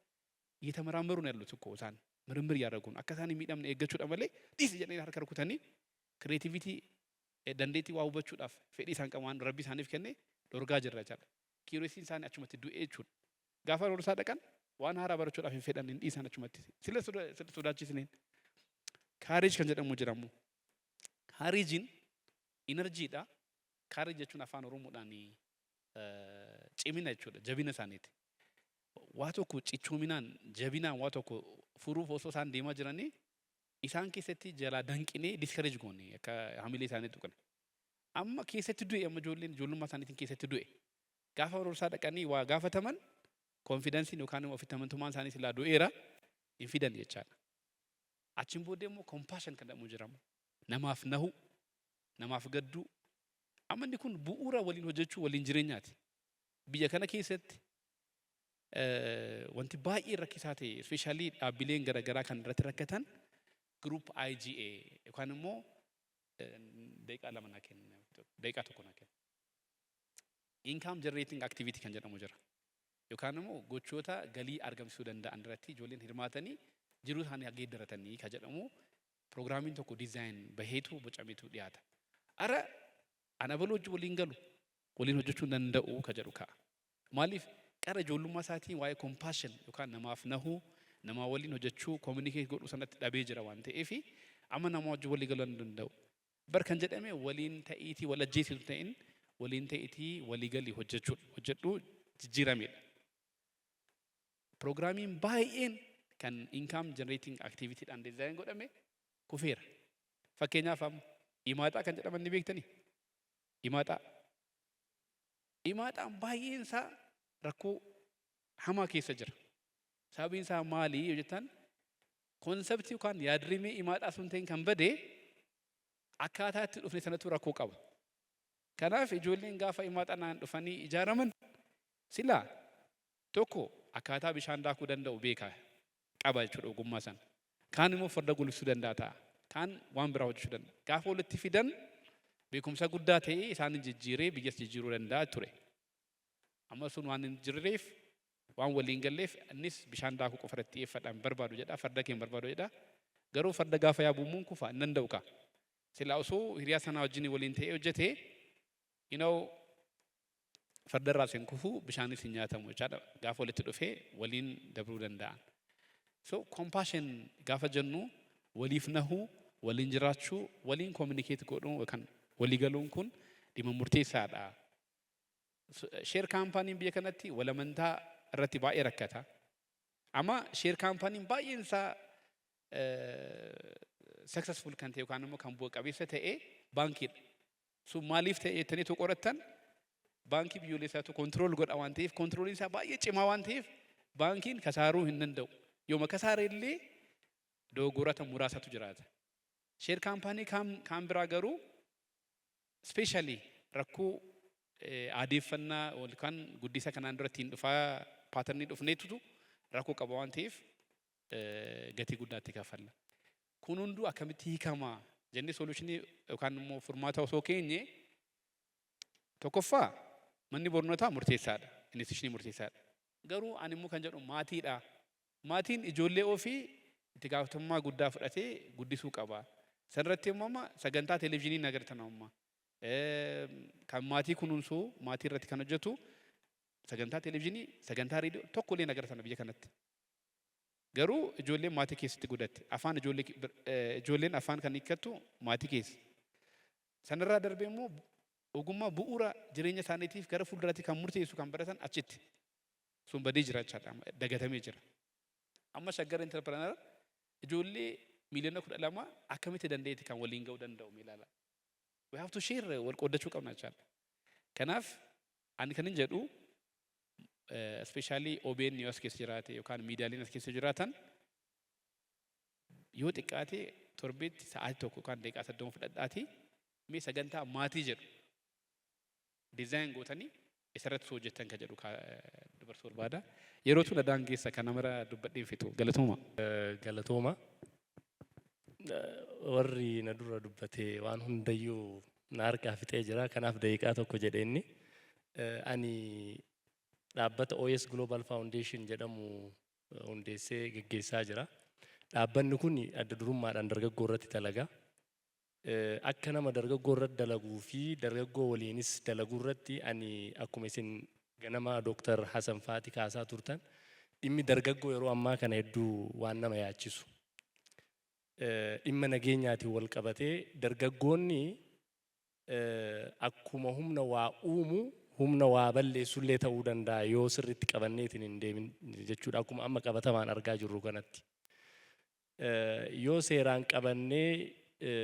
እየተመራመሩ ነው ያሉት እኮ isaan ምርምር እያደረጉ ነው። akkasaan miidhamne eeggachuudha malee dhiisi jedhanii harka rukutanii creativity dandeettii waa hubachuudhaaf fedhii isaan qaban rabbi isaaniif kenne dorgaa jirra jechaadha. Curiosity isaanii achumatti du'ee jechuudha. Gaafa barumsaa dhaqan waan haaraa barachuudhaaf hin fedhan hin dhiisan achumatti. Sila sodaachisneen. Courage kan jedhamu jiramu. Couragein energiidha. Courage jechuun afaan Oromoodhaan cimina jechuudha. Jabina isaaniiti. Waa tokko cichoominaan jabinaan waa tokko furuuf osoo isaan deemaa jiranii isaan keessatti jalaa danqinee discourage goone akka hamilee isaaniitu kana. Amma keessatti du'e amma ijoollummaa isaaniitiin keessatti du'e. Gaafa barumsaa dhaqanii waa gaafataman konfidensiin yookaan ofitti amantummaan isaanii silaa du'eera hin fidan jechaadha. Achiin booddee immoo compassion kan jedhamu jiramu. Namaaf nahu, namaaf gadduu. Amma inni kun bu'uura waliin hojjechuu waliin jireenyaati. Biyya kana keessatti wanti baay'ee rakkisaa ta'e especially dhaabbileen garaagaraa kan irratti rakkatan group IGA yookaan immoo daqiiqaa lama naa kenna daqiiqaa tokko naa kenna. Income generating activity kan jedhamu jira. Yookaan immoo gochoota galii argamsiisuu danda'an irratti ijoolleen hirmaatanii jiruu isaanii geeddaratanii kan jedhamu pirogiraamiin tokko diizaayin baheetu bocameetu dhiyaata. Ara ana baloo hojii waliin galu waliin hojjechuu danda'u kan jedhu ka'a. Maaliif qara ijoollummaa isaatiin waa'ee compassion yookaan namaaf nahuu namaa waliin hojjechuu communicate godhuu sanatti dhabee jira waan ta'eef amma namaa wajjin walii galuu hin danda'u. Bar kan jedhame waliin ta'iitii wal ajjeesitu ta'in waliin ta'iitii walii galii hojjedhu jijjiiramedha. Pirogiraamiin baay'een kan income generating activity dhaan design godhame kufeera. Fakkeenyaaf amma imaaxaa kan jedhaman ni beektanii? Imaaxaan baay'een isaa rakkoo hamaa keessa jira. Sababiin isaa maali yoo jettan konseptii yookaan yaadrimee imaaxaa sun ta'in kan bade akkaataa itti dhufne sanatu rakkoo qaba. Kanaaf ijoolleen gaafa imaaxanaan dhufanii ijaaraman silaa tokko akkaataa bishaan daakuu danda'u beekaa qaba jechuudha ogummaa sana. Kaan immoo farda gulufsuu danda'a ta'a. Kaan waan biraa hojjechuu danda'a. Gaafa walitti fidan beekumsa guddaa ta'ee isaan jijjiiree biyyas jijjiiruu danda'a ture. Amma sun waan hin jirreef waan waliin galleef innis bishaan daakuu qofa irratti xiyyeeffadhaan barbaadu jedha farda keen barbaadu jedha. Garuu farda gaafa yaabuumuun kufa hin danda'u kaa. Silaa osoo hiriyaa sanaa wajjin waliin ta'ee hojjetee farda irraa seen kufuu bishaanis hin nyaatamu jechaadha. Gaafa walitti dhufee waliin dabruu danda'an. So compassion gaafa jennu waliif nahuu, waliin jiraachuu, waliin communicate godhuu yookaan walii galuun kun dhimma murteessaadha. Share kaampaaniin biyya kanatti walamantaa irratti baay'ee rakkata. Amma share kaampaaniin baay'een isaa successful kan ta'e yookaan immoo kan bu'a qabeessa ta'e baankiidha. Sun maaliif ta'e jettanii tokko qorattan baankii biyyoolessaatu kontirool godha waan ta'eef kontirooliin isaa baay'ee cimaa waan ta'eef baankiin kasaaruu hin danda'u. Yooma kasaare illee dogoggorata muraasatu jiraata. Share kaampaanii kan biraa garuu specially rakkoo aadeeffannaa yookaan guddisa kanaan dura ittiin dhufaa paatarnii dhufneetutu rakkoo qaba waan ta'eef gatii guddaatti kafalla. Kun hunduu akkamitti hiikamaa jennee soluushinii yookaan immoo furmaata osoo keenye tokkoffaa manni barnootaa murteessaadha. Instituushinii murteessaadha. Garuu ani immoo kan jedhu maatiidha. Maatiin ijoollee ofii itti gaafatamummaa guddaa fudhatee guddisuu qaba. Sanirratti immoo sagantaa televezyiinii agartan amma. Kan maatii kunuunsuu maatii irratti kan hojjetu sagantaa televezyiinii sagantaa reediyoo tokko illee agartan biyya kanatti. Garuu ijoolleen maatii keessatti guddatte afaan ijoolleen afaan kan hiikkattu maatii keessa. Sanirraa darbee immoo ogummaa bu'uura jireenya isaaniitiif gara fuulduraatti kan murteessu kan baratan achitti. Sun badee jira jechaadha dagatamee jira. Amma shaggar entrepreneur ijoollee miliyoona 12 akkamitti dandeetti kan waliin ga'uu danda'u ilaala. We have to share wal qoodachuu qabna jechaadha. Kanaaf ani kan hin jedhu especially OBN yoo as keessa jiraate yookaan miidiyaaleen as keessa jiraatan yoo xiqqaate torbeetti sa'aatii tokko yookaan daqiiqaa 30 fudhadhaatii mee sagantaa maatii jedhu diizaayin gootanii isarratti hojjettan kan jedhu dabarsuu barbaada. Yeroo tun adaan keessa kan namara dubbadheen fitu galatooma. Galatooma. Warri na dura dubbatee waan hundayyuu na harkaa fixee jira. Kanaaf daqiiqaa tokko jedheenni. Ani dhaabbata OS Global Foundation jedhamu hundeessee geggeessaa jira. Dhaabbanni kun adda durummaadhaan dargaggoo irratti dalaga. Akka nama dargaggoo irratti dalaguu fi dargaggoo waliinis dalaguu irratti ani akkuma isin ganama Dr. Hasan Faati kaasaa turtan dhimmi dargaggoo yeroo ammaa kana hedduu waan nama yaachisu. Dhimma nageenyaatiin wal qabatee dargaggoonni akkuma humna waa uumu humna waa balleessullee ta'uu danda'a yoo sirriitti qabanneetiin hin deemin jechuudha akkuma amma qabatamaan argaa jirru kanatti. Yoo seeraan qabannee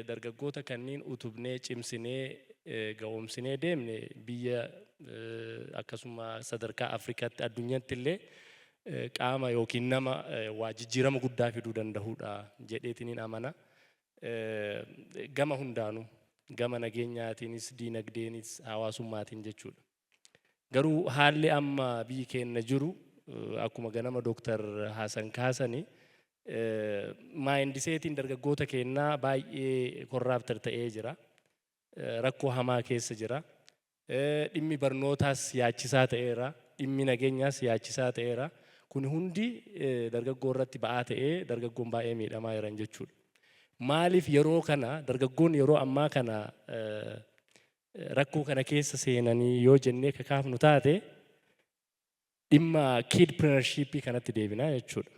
dargaggoota kanneen utubnee cimsinee ga'oomsinee deemne biyya akkasuma sadarkaa Afrikaatti addunyaatti illee qaama yookiin nama waa jijjiirama guddaa fiduu danda'uudha jedheetiin amana. Gama hundaanuu gama nageenyaatiinis diinagdeenis hawaasummaatiin jechuudha. Garuu haalli amma biyyi keenya jiru akkuma ganama Dr. Hasan kaasanii maayindiseetiin dargaggoota keenyaa baay'ee korraaptar ta'ee jira. Rakkoo hamaa keessa jira. Dhimmi barnootaas yaachisaa ta'eera. Dhimmi nageenyaas yaachisaa ta'eera. Kun hundi dargaggoo irratti ba'aa ta'ee dargaggoon baay'ee miidhamaa jiran jechuudha. Maaliif yeroo kana dargaggoon yeroo ammaa kana rakkoo kana keessa seenanii yoo jennee kakaafnu taate dhimma kidpreneurshipii kanatti deebinaa jechuudha.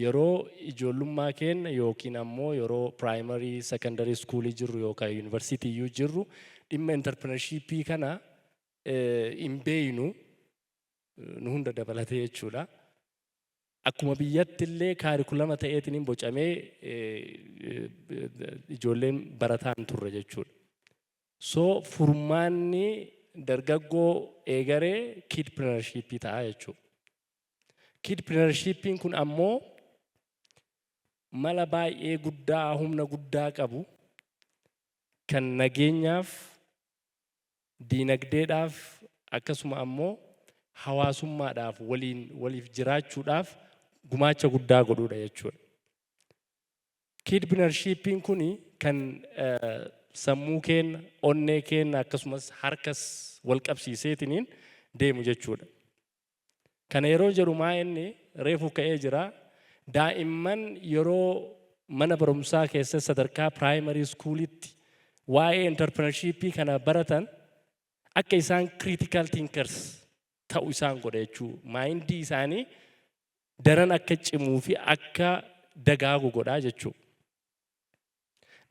Yeroo ijoollummaa keenya yookiin ammoo yeroo primary secondary school jirru yookaan university iyyuu jirru dhimma entrepreneurshipii kana hin beeynu nu hunda dabalatee jechuudha. Akkuma biyyatti illee kaarikulama ta'eetiin bocamee ijoolleen barataan turre jechuudha. So furmaanni dargaggoo eegaree kidpreneurshipii ta'a jechuudha. Kidpreneurshipii kun ammoo mala baay'ee guddaa humna guddaa qabu kan nageenyaaf diinagdeedhaaf akkasuma ammoo hawaasummaadhaaf waliif jiraachuudhaaf gumaacha guddaa godhuudha jechuudha. Kidpreneurshipii kun kan sammuu keenya onnee keenya akkasumas harkas wal qabsiiseetiin deemu jechuudha. Kana yeroo jedhu maa inni reefu ka'ee jira. Daa'imman yeroo mana barumsaa keessa sadarkaa primary schoolitti waa'ee entrepreneurshipii kana baratan akka isaan critical thinkers ta'u isaan godha jechuudha. Maayindii isaanii daran akka cimuu fi akka dagaagu godhaa jechuudha.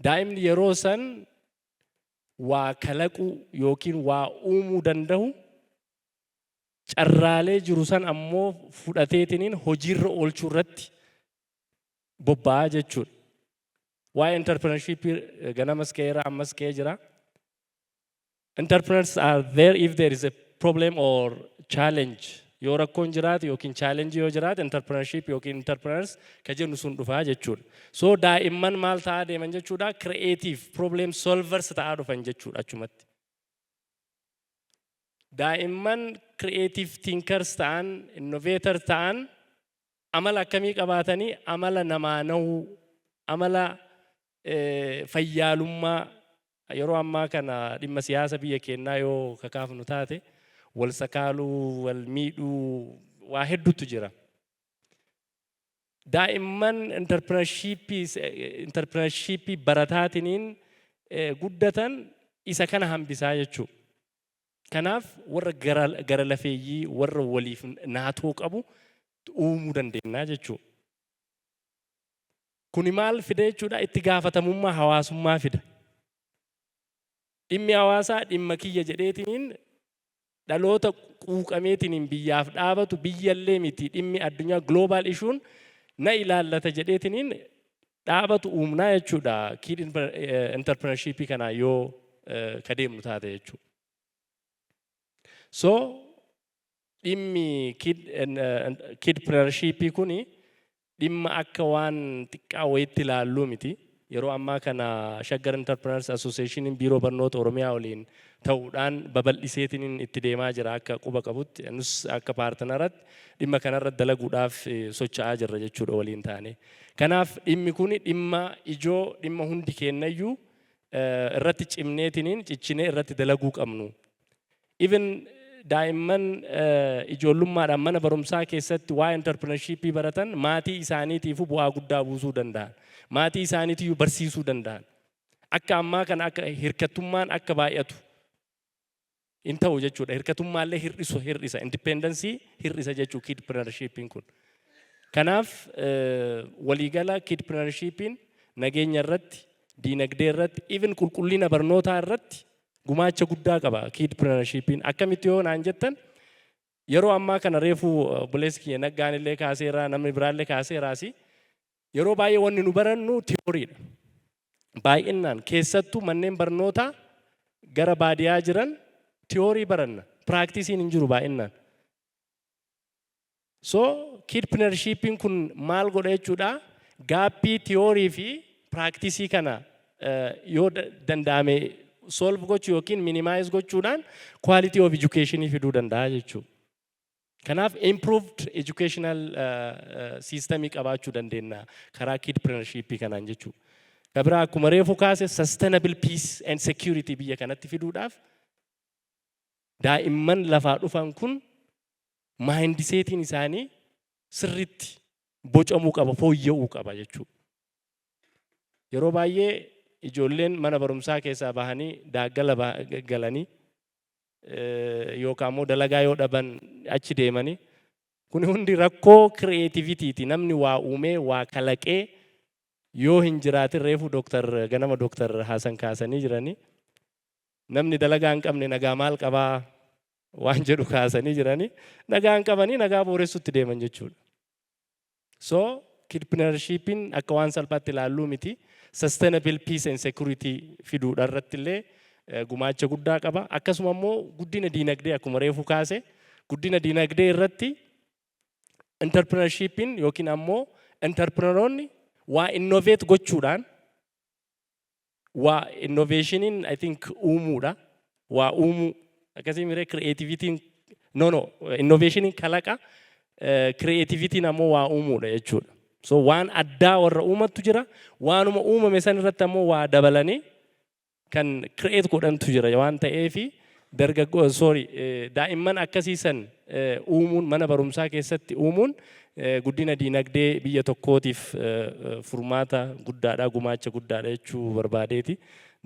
Daa'imni yeroo san waa kalaqu yookiin waa uumuu danda'u carraalee jiru san ammoo fudhateetiin hojiirra oolchuu irratti bobba'aa jechuudha. Waa'ee entrepreneurshipii ganamas ka'eera ammas ka'ee jira. Entrepreneurs are there if there is a problem or challenge. Yoo rakkoon jiraate yookiin challenge yoo jiraate entrepreneurship yookiin entrepreneurs ka jennu sun dhufaa jechuudha. So daa'imman maal ta'aa deeman jechuudha? Creative problem solvers ta'aa dhufan jechuudha achumatti. Daa'imman creative thinkers ta'an, innovator ta'an amala akkamii qabaatanii amala namaa na'uu, amala fayyaalummaa yeroo ammaa kana dhimma siyaasa biyya keenyaa yoo kakaafnu taate wal sakaaluu, wal miidhuu waa hedduutu jira. Daa'imman entrepreneurshipii barataatiin guddatan isa kana hambisaa jechuudha. Kanaaf warra gara lafeeyyii warra waliif naatoo qabu uumuu dandeenya jechuudha. Kuni maal fida jechuudha? Itti gaafatamummaa hawaasummaa fida. Dhimmi hawaasaa dhimma kiyya jedheetiin dhaloota quuqameetiin biyyaaf dhaabatu biyyallee miti dhimmi addunyaa global issuun na ilaallata jedheetiin dhaabatu uumnaa jechuudha. Kid entrepreneurshipii kana yoo kadeemnu taate jechuudha. So dhimmi kidpreneurshipii kuni dhimma akka waan xiqqaa wayitti ilaalluu miti. Yeroo ammaa kana Shaggar Entrepreneurs Association biiroo barnoota Oromiyaa waliin ta'uudhaan babal'iseetiin itti deemaa jira akka quba qabutti. Nus akka paartinaratti dhimma kanarratti dalaguudhaaf socho'aa jirra jechuudha waliin taane. Kanaaf dhimmi kun dhimma ijoo dhimma hundi kennayyuu irratti cimneetiin ciccinee irratti dalaguu qabnu. Even daa'imman ijoollummaadhaan mana barumsaa keessatti waa'ee entrepreneurshipii baratan maatii isaaniitiifuu bu'aa guddaa buusuu danda'an. Maatii isaaniitiyyuu barsiisuu danda'an. Akka ammaa kana akka hirkattummaan akka baay'atu hin ta'u jechuudha. Hirkattummaallee hir'isa. Independensii hir'isa jechuudha kidpreneurshipii kun. Kanaaf waliigala kidpreneurshipii nageenya irratti, diinagdee irratti, even qulqullina barnootaa irratti gumaacha guddaa qaba kidpreneurshipii. Akkamitti yoo naan jettan yeroo ammaa kana reefuu buleessi kiyya Naggaan illee kaaseera namni biraallee kaaseeraasi. Yeroo baay'ee wanni nu barannu tiyooriidha. Baay'inaan keessattuu manneen barnootaa gara baadiyyaa jiran tiyoorii baranna. Piraaktiisiin hin jiru baay'inaan. So kidpreneurshipii kun maal godha jechuudha? Gaappii tiyoorii fi piraaktiisii kana yoo danda'ame solve gochuu yookiin minimize gochuudhaan quality of education fiduu danda'a jechuudha. Kanaaf improved educational system qabaachuu dandeenya karaa kidpreneurship kanaan jechuudha. Kabira akkuma reefu kaase sustainable peace and security biyya kanatti fiduudhaaf daa'imman lafaa dhufan kun mindsetiin isaanii sirriitti bocamuu qaba, fooyya'uu qaba jechuudha. Yeroo baay'ee ijoolleen mana barumsaa keessaa bahanii daaggala galanii yookaan immoo dalagaa yoo dhaban achi deemanii kun hundi rakkoo creativity namni waa uumee waa kalaqee yoo hin jiraatin reefu ganama Dr. Hasan kaasanii jiranii namni dalagaa hin qabne nagaa maal qabaa waan jedhu kaasanii jiranii nagaa hin qabanii nagaa booressutti deeman jechuudha. So kidpreneurshipin akka waan salphaatti ilaalluu miti. Sustainable peace and security fiduudha irratti illee gumaacha guddaa qaba. Akkasuma immoo guddina diinagdee akkuma reefu kaase guddina diinagdee irratti entrepreneurshipin yookiin ammoo entrepreneuronni waa innovate gochuudhaan waa innovationin I think uumuudha. Waa uumuu akkasii miree creativity'n innovationin kalaqa creativity'n ammoo waa uumuudha jechuudha. So waan addaa warra uumattu jira, waanuma uumame san irratti ammoo waa dabalanii kan create godhantu jira waan ta'eefi daa'imman akkasiisan uumuun mana barumsaa keessatti uumuun guddina diinagdee biyya tokkootiif furmaata guddaadha, gumaacha guddaadha jechuu barbaadeeti.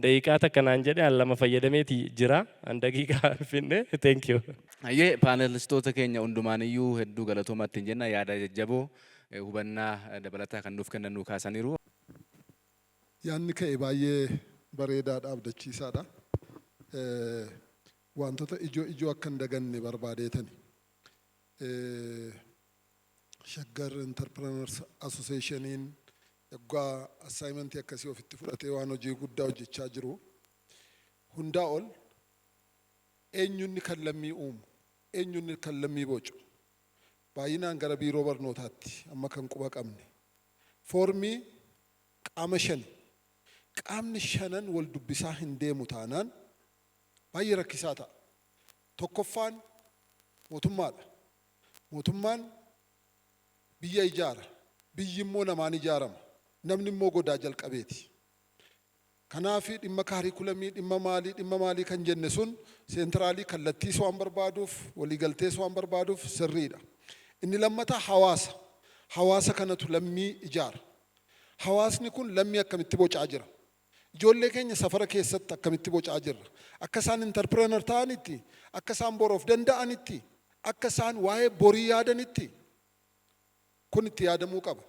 Daqiiqaa takkanaan jedhe lama fayyadameeti jira. An daqiiqaa finne. Thank you. Ayyee paanelistoota keenya hundumaaniyyuu hedduu galatoomatti hin jenna yaada jajjaboo hubannaa dabalataa kan nuuf kennan nuu kaasaniiru. Yaanni ka'e baay'ee bareedaadha, abdachiisaadha. Wantoota ijoo akka hin daganne barbaadeetani. Shaggar Entrepreneurs Associationiin egaa assignmentii akkasii ofitti fudhatee waan hojii guddaa hojjechaa jiru. Hundaa ol eenyunni kan lammii uumu, eenyunni kan lammii bocu. Baay'inaan gara biiroo barnootaatti amma kan quba qabne. Foormii qaama shani. Qaamni shanan wal dubbisaa hin deemu taanaan baay'ee rakkisaa ta'a. Tokkoffaan mootummaadha. Mootummaan biyya ijaara. Biyyi immoo namaan ijaarama. Namni immoo godaa jalqabeeti. Kanaaf dhimma kaarikulamii, dhimma maalii kan jenne sun seentiraalii kallattiis waan barbaaduuf, waliigaltees waan barbaaduuf sirriidha. Inni lammataa hawaasa. Hawaasa kanatu lammii ijaara. Hawaasni kun lammii akkamitti bocaa jira? Ijoollee keenya safara keessatti akkamitti bocaa jirra? Akka isaan entrepreneur ta'anitti, akka isaan boroof danda'anitti, akka isaan waa'ee borii yaadanitti kun itti yaadamuu qaba.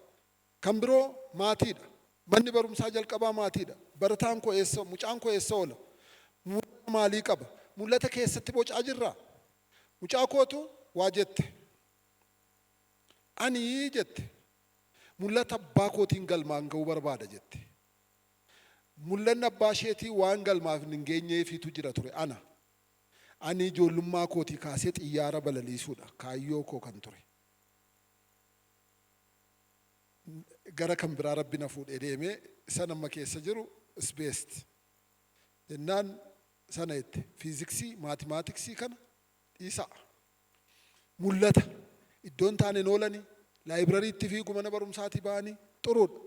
Kan biroo maatiidha. Manni barumsaa jalqabaa maatiidha. Barataan koo eessa, mucaan koo eessa oola? Mul'ata maalii qaba? Mul'ata keessatti bocaa jirra. Mucaa kootu waa jette. Ani jette. Mul'ata abbaa kootiin galmaan ga'uu barbaada jette. Mul'anni abbaa isheetii waan galmaaf hin geenyeefitu jira ture ana. Ani ijoollummaa kootii kaasee xiyyaara balaliisuudha. Kaayyoo koo kan ture. Gara kan biraa rabbi na fuudhee deemee sana amma keessa jiru isbeest. Jennaan sana itti fiiziksii, maatimaatiksii kana dhiisaa. Mul'ata iddoon taaneen oolanii laayibirariitti fiigu mana barumsaatii ba'anii xuruudha.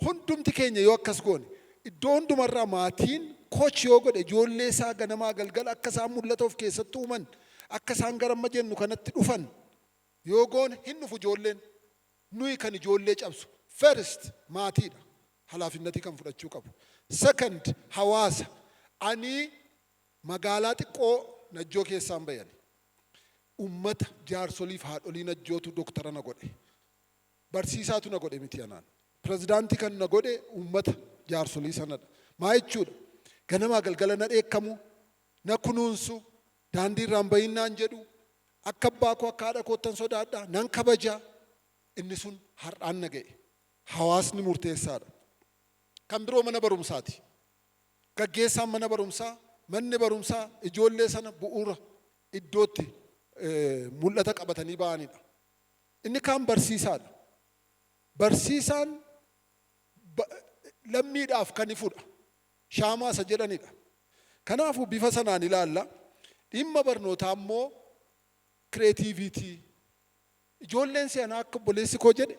Hundumti keenya yoo akkas goone iddoo hundumarraa maatiin kochi yoo godhe ijoollee isaa ganamaa galgala akka isaan mul'ata of keessatti uuman akka isaan gara amma jennu kanatti dhufan yoo goone hin dhufu ijoolleen. Nuyi kan ijoollee cabsu first maatiidha. Halaafinnatii kan fudhachuu qabu. Second hawaasa. Ani magaalaa xiqqoo Najjoo keessaan bayan. Ummata jaarsoliif haadholii Najjootu doktara na godhe. Barsiisaatu na godhe miti anaan. Pirezidaantii kan na godhe ummata jaarsolii sanadha. Maa jechuudha? Ganamaa galgala na dheekkamu, na kunuunsu, daandii irraan bahinnaan jedhu, akka abbaa koo akka haadha koottan sodaadhaa, nan kabajaa. Inni sun har'aan na ga'e. Hawaasni murteessaadha. Kan biroo mana barumsaati. Gaggeessaan mana barumsaa, manni barumsaa ijoollee sana bu'uura iddootti mul'ata qabatanii ba'anidha. Inni kaan barsiisaadha. Barsiisaan lammiidhaaf kan ifudha. Shaamaa isa jedhanidha. Kanaafuu bifa sanaan ilaalla. Dhimma barnootaa immoo kireetiivitii Ijoolleen seenaa akka obboleessi koo jedhe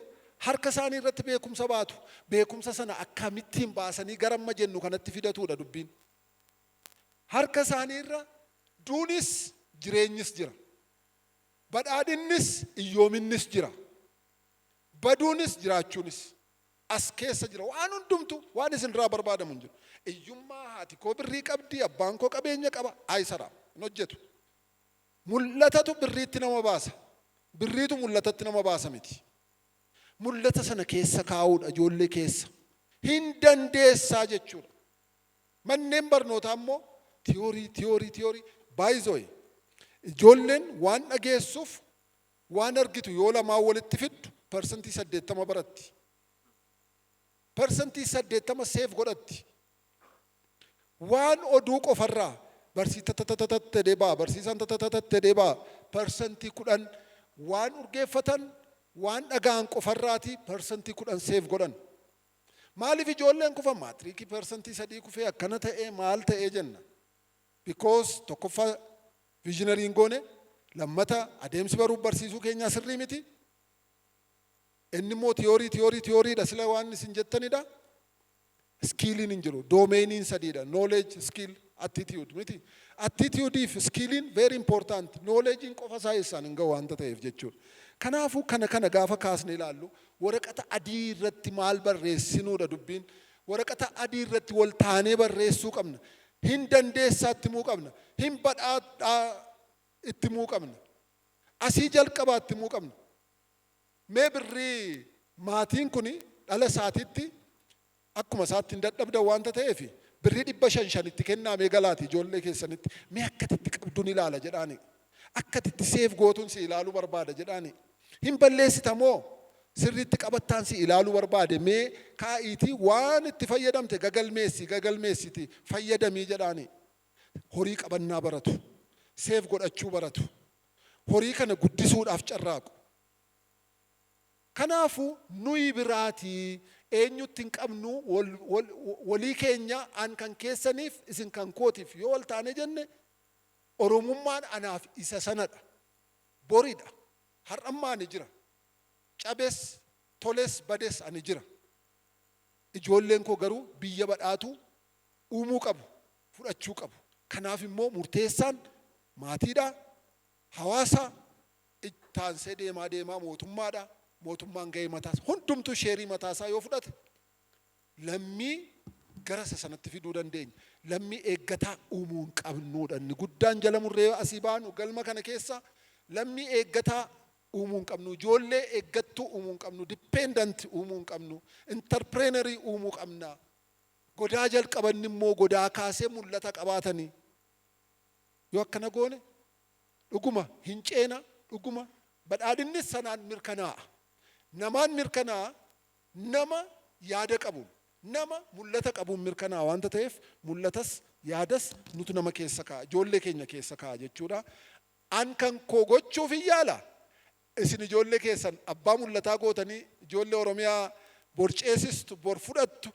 harka isaanii irratti beekumsa baatu. Beekumsa sana akkamittiin baasanii gara amma jennu kanatti fidatudha dubbiin. Harka isaanii irra duunis jireenyis jira. Badhaadhinnis iyyoominnis jira. Baduunis jiraachuunis as keessa jira. Waan hundumtu waan isin irraa barbaadamu hin jiru. Iyyummaa haati koo birrii qabdi, abbaan koo qabeenya qaba. Aayisara hin hojjetu. Mul'atatu birriitti nama baasa. Birriitu mul'atatti nama baasa miti. Mul'ata sana keessa kaa'uudha ijoollee keessa. Hin dandeessaa jechuudha. Manneen barnootaa immoo tiyoorii baay'isooyi. Ijoolleen waan dhageessuuf waan argitu yoo lamaan walitti fiddu parsantii 80 baratti. Parsantii 80 seef godhatti. Waan oduu qofarraa barsiisaan deebaa barsiisaan deebaa parsantii 10 waan urgeeffatan waan dhagaan qofarraati parsantii 10 seef godhan. Maaliif ijoolleen kufan maatriikii parsantii 3 kufee akkana ta'ee maal ta'ee jenna? Because tokkoffaa viizhinariin goone lammata adeemsi baruuf barsiisuu keenyaa sirrii miti. Inni immoo tiyooriidha sila waan isin jettanidha. Skiiliin hin jiru. Doomeeniin sadiidha. Knowledge, skill, attitude miti. Attitude fi skilliin very important. Knowledgein qofa isaa eessaan hin gahu waanta ta'eef jechuudha. Kanaafuu kana gaafa kaasne ilaallu waraqata adii irratti maal barreessinuudha dubbiin. Waraqata adii irratti wal taanee barreessuu qabna. Hin dandeessaa itti himuu qabna. Hin badhaadhaa itti himuu qabna. Asii jalqabaa itti himuu qabna. Mee birrii maatiin kuni dhala isaatiitti akkuma isaatti hin dadhabdan waanta ta'eef birrii 500 itti kennaamee galaati ijoollee keessanitti. Mee akkatitti qabduun ilaala jedhaani. Akkatitti seef gootuun si ilaaluu barbaada jedhaani. Hin balleessita moo sirriitti qabattaan si ilaaluu barbaade mee kaa'iitii waan itti fayyadamte gagalmeessiti fayyadamii jedhaani. Horii qabannaa baratu. Seef godhachuu baratu. Horii kana guddisuudhaaf carraaqu. Kanaafuu nuyi biraatii eenyutti hin qabnu walii keenya an kan keessaniif isin kan kootiif yoo wal taane jenne oromummaan anaaf isa sanadha. Boridha. Har'ammaa ni jira. Cabes, toles, bades ani jira. Ijoolleen koo garuu biyya badhaatu uumuu qabu, fudhachuu qabu. Kanaaf immoo murteessaan maatiidha, hawaasa taansee deemaa mootummaadha. Mootummaan ga'ee mataas hundumtuu sheerii mataasaa yoo fudhate lammii gara sanatti fiduu dandeenya. Lammii eeggataa uumuu hin qabnuudha. Inni guddaan jala murree asii baanu galma kana keessa lammii eeggataa uumuu hin qabnu. Ijoollee eeggattuu uumuu hin qabnu. Dippeendant uumuu hin qabnu. Interprenerii uumuu qabna. Godaa jalqaban immoo godaa kaasee mul'ata qabaatanii. Yoo akkana goone dhuguma hin ceena dhuguma badhaadhinnis sanaan mirkanaa'a. Namaan mirkanaa nama yaada qabu, nama mul'ata qabuun mirkanaa waanta ta'eef mul'atas yaadas nutu nama keessa kaa'a, ijoollee keenya keessa kaa'a jechuudha. An kan koo gochuuf hin yaala. Isin ijoollee keessan abbaa mul'ataa gootanii ijoollee Oromiyaa bor ceesistu, bor fudhattu,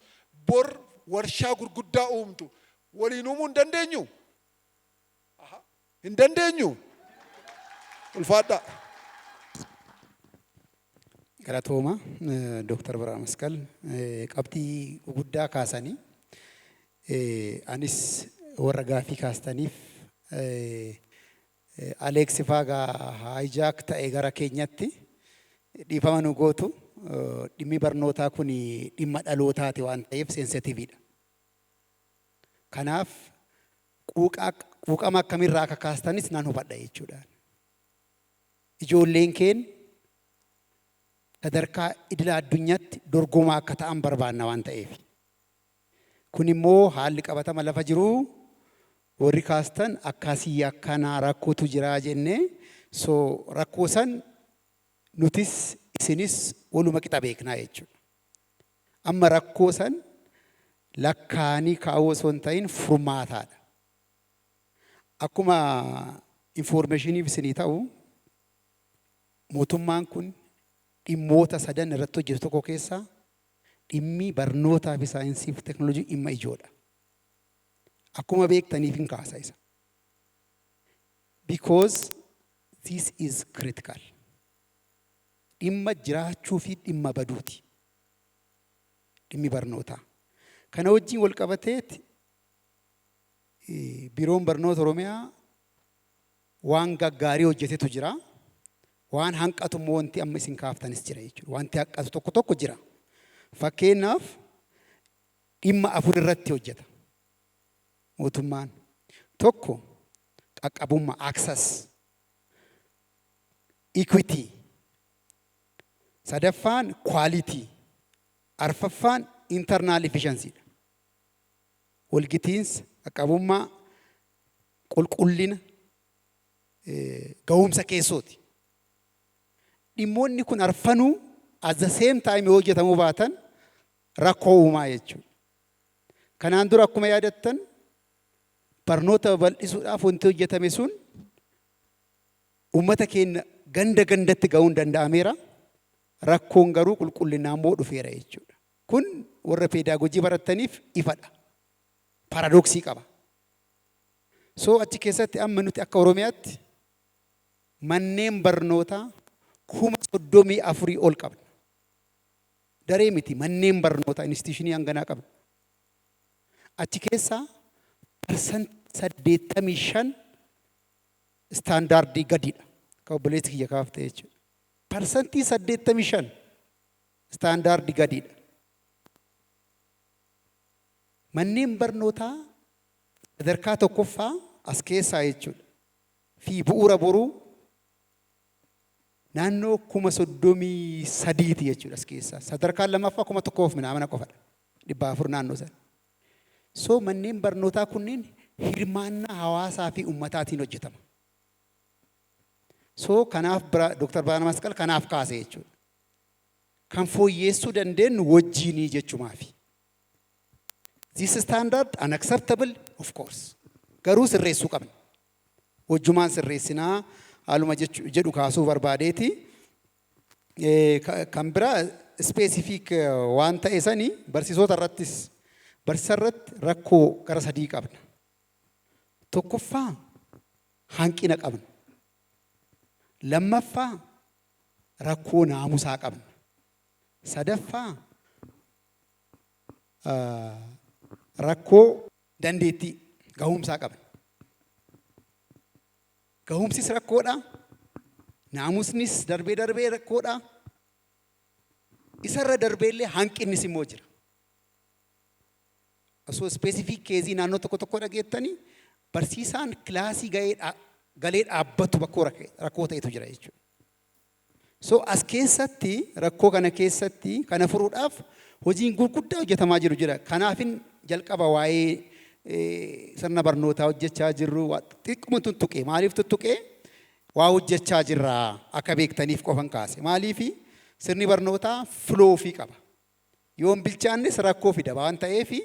bor warshaa gurguddaa uumtu waliin uumuu hin dandeenyu? Hin dandeenyu? Ulfaadhaa. Galatooma Dr. Birhaan Masqal qabxii guddaa kaasanii anis warra gaaffii kaastaniif Aleeksi faagaa haayijaak ta'e gara keenyatti dhiifama nu gootu dhimmi barnootaa kun dhimma dhalootaati waan ta'eef seensitiiviidha. Kanaaf quuqama akkamirraa akka kaastanis nan hubadha jechuudha. Ijoolleen keenya sadarkaa idila addunyaatti dorgomaa akka ta'an barbaanna waan ta'eef. Kun immoo haalli qabatama lafa jiru warri kaastan akkasii akkanaa rakkootu jiraa jennee rakkoo san nutis isinis waluma qixa beeknaa jechuudha. Amma rakkoo san lakkaanii kaa'uu osoo hin ta'in furmaataadha. Akkuma infoormeeshiniif isinii ta'u mootummaan kun dhimmoota sadan irratti hojjetu tokko keessaa dhimmi barnootaa fi saayinsii fi teekinooloojii dhimma ijoodha. Akkuma beektaniif hin kaasa isa. Because this is critical. dhimma jiraachuu fi dhimma baduuti. Dhimmi barnootaa. Kana wajjin wal qabateeti biiroon barnoota Oromiyaa waan gaggaarii hojjetetu jira. Waan hanqatu immoo wanti amma isin kaaftanis jira jechuudha. Wanti hanqatu tokko tokko jira. Fakkeenyaaf dhimma afur irratti hojjeta. Mootummaan tokko qaqqabummaa access, equity, sadaffaan quality, arfaffaan internal efficiency. Walgitiinsa, qaqqabummaa, qulqullina, ga'umsa keessooti. Dhimmoonni kun arfanuu at the same time yoo hojjetamuu baatan rakkoo uumaa jechuudha. Kanaan dura akkuma yaadattan barnoota bal'isuudhaaf wanti hojjetame sun uummata keenya ganda gandatti ga'uun danda'ameera. Rakkoon garuu qulqullinaan immoo dhufeera jechuudha. Kun warra peedaagojii barattaniif ifadha. Paradoksii qaba. So achi keessatti amma nuti akka Oromiyaatti manneen barnootaa 34,000 ol qabna. Daree miti manneen barnootaa instituushinii hanganaa qabna. Achi keessaa % 85 istaandaardii gadiidha. Kan obboleessi kiyya kaafte jechuudha. Parsantii 85 istaandaardii gadiidha. Manneen barnootaa sadarkaa tokkoffaa as keessaa jechuudha. Fi bu'uura boruu naannoo 33 jechuudha as keessaa. Sadarkaan lammaffaa 1,000 mana qofadha. 400 naannoo sana. So manneen barnootaa kunniin hirmaannaa hawaasaa fi ummataatiin hojjetama. So kanaaf Dr. Birhaanuu Masqal kanaaf kaase jechuudha. Kan fooyyeessuu dandeenyu wajjinii jechumaafi. This standard unacceptable of course. Garuu sirreessuu qabna. Wajjumaan sirreessinaa haaluma jedhu kaasuu barbaadeeti. Kan biraa specific waan ta'e sanii barsiisota irrattis barsiisa irratti rakkoo gara 3 qabna. Tokkoffaa hanqina qabna. Lammaffaa rakkoo naamusaa qabna. Sadaffaa rakkoo dandeettii gahumsaa qabna. Gahumsis rakkoodha. Naamusnis darbee rakkoodha. Isarra darbeellee hanqinnis immoo jira. Osoo specific keezii naannoo tokko dhageettanii barsiisaan kilaasii galee dhaabbatu bakka rakkoo ta'etu jira jechuudha. So as keessatti rakkoo kana keessatti kana furuudhaaf hojiin gurguddaa hojjetamaa jira. Kanaafin jalqaba waa'ee sirna barnootaa hojjechaa jirru xiqquma tuttuqee maaliif tuttuqee waa hojjechaa jirra akka beektaniif qofan kaase. Maaliifi sirni barnootaa flow fi qaba. Yoom bilchaannes rakkoo fida waan ta'eefi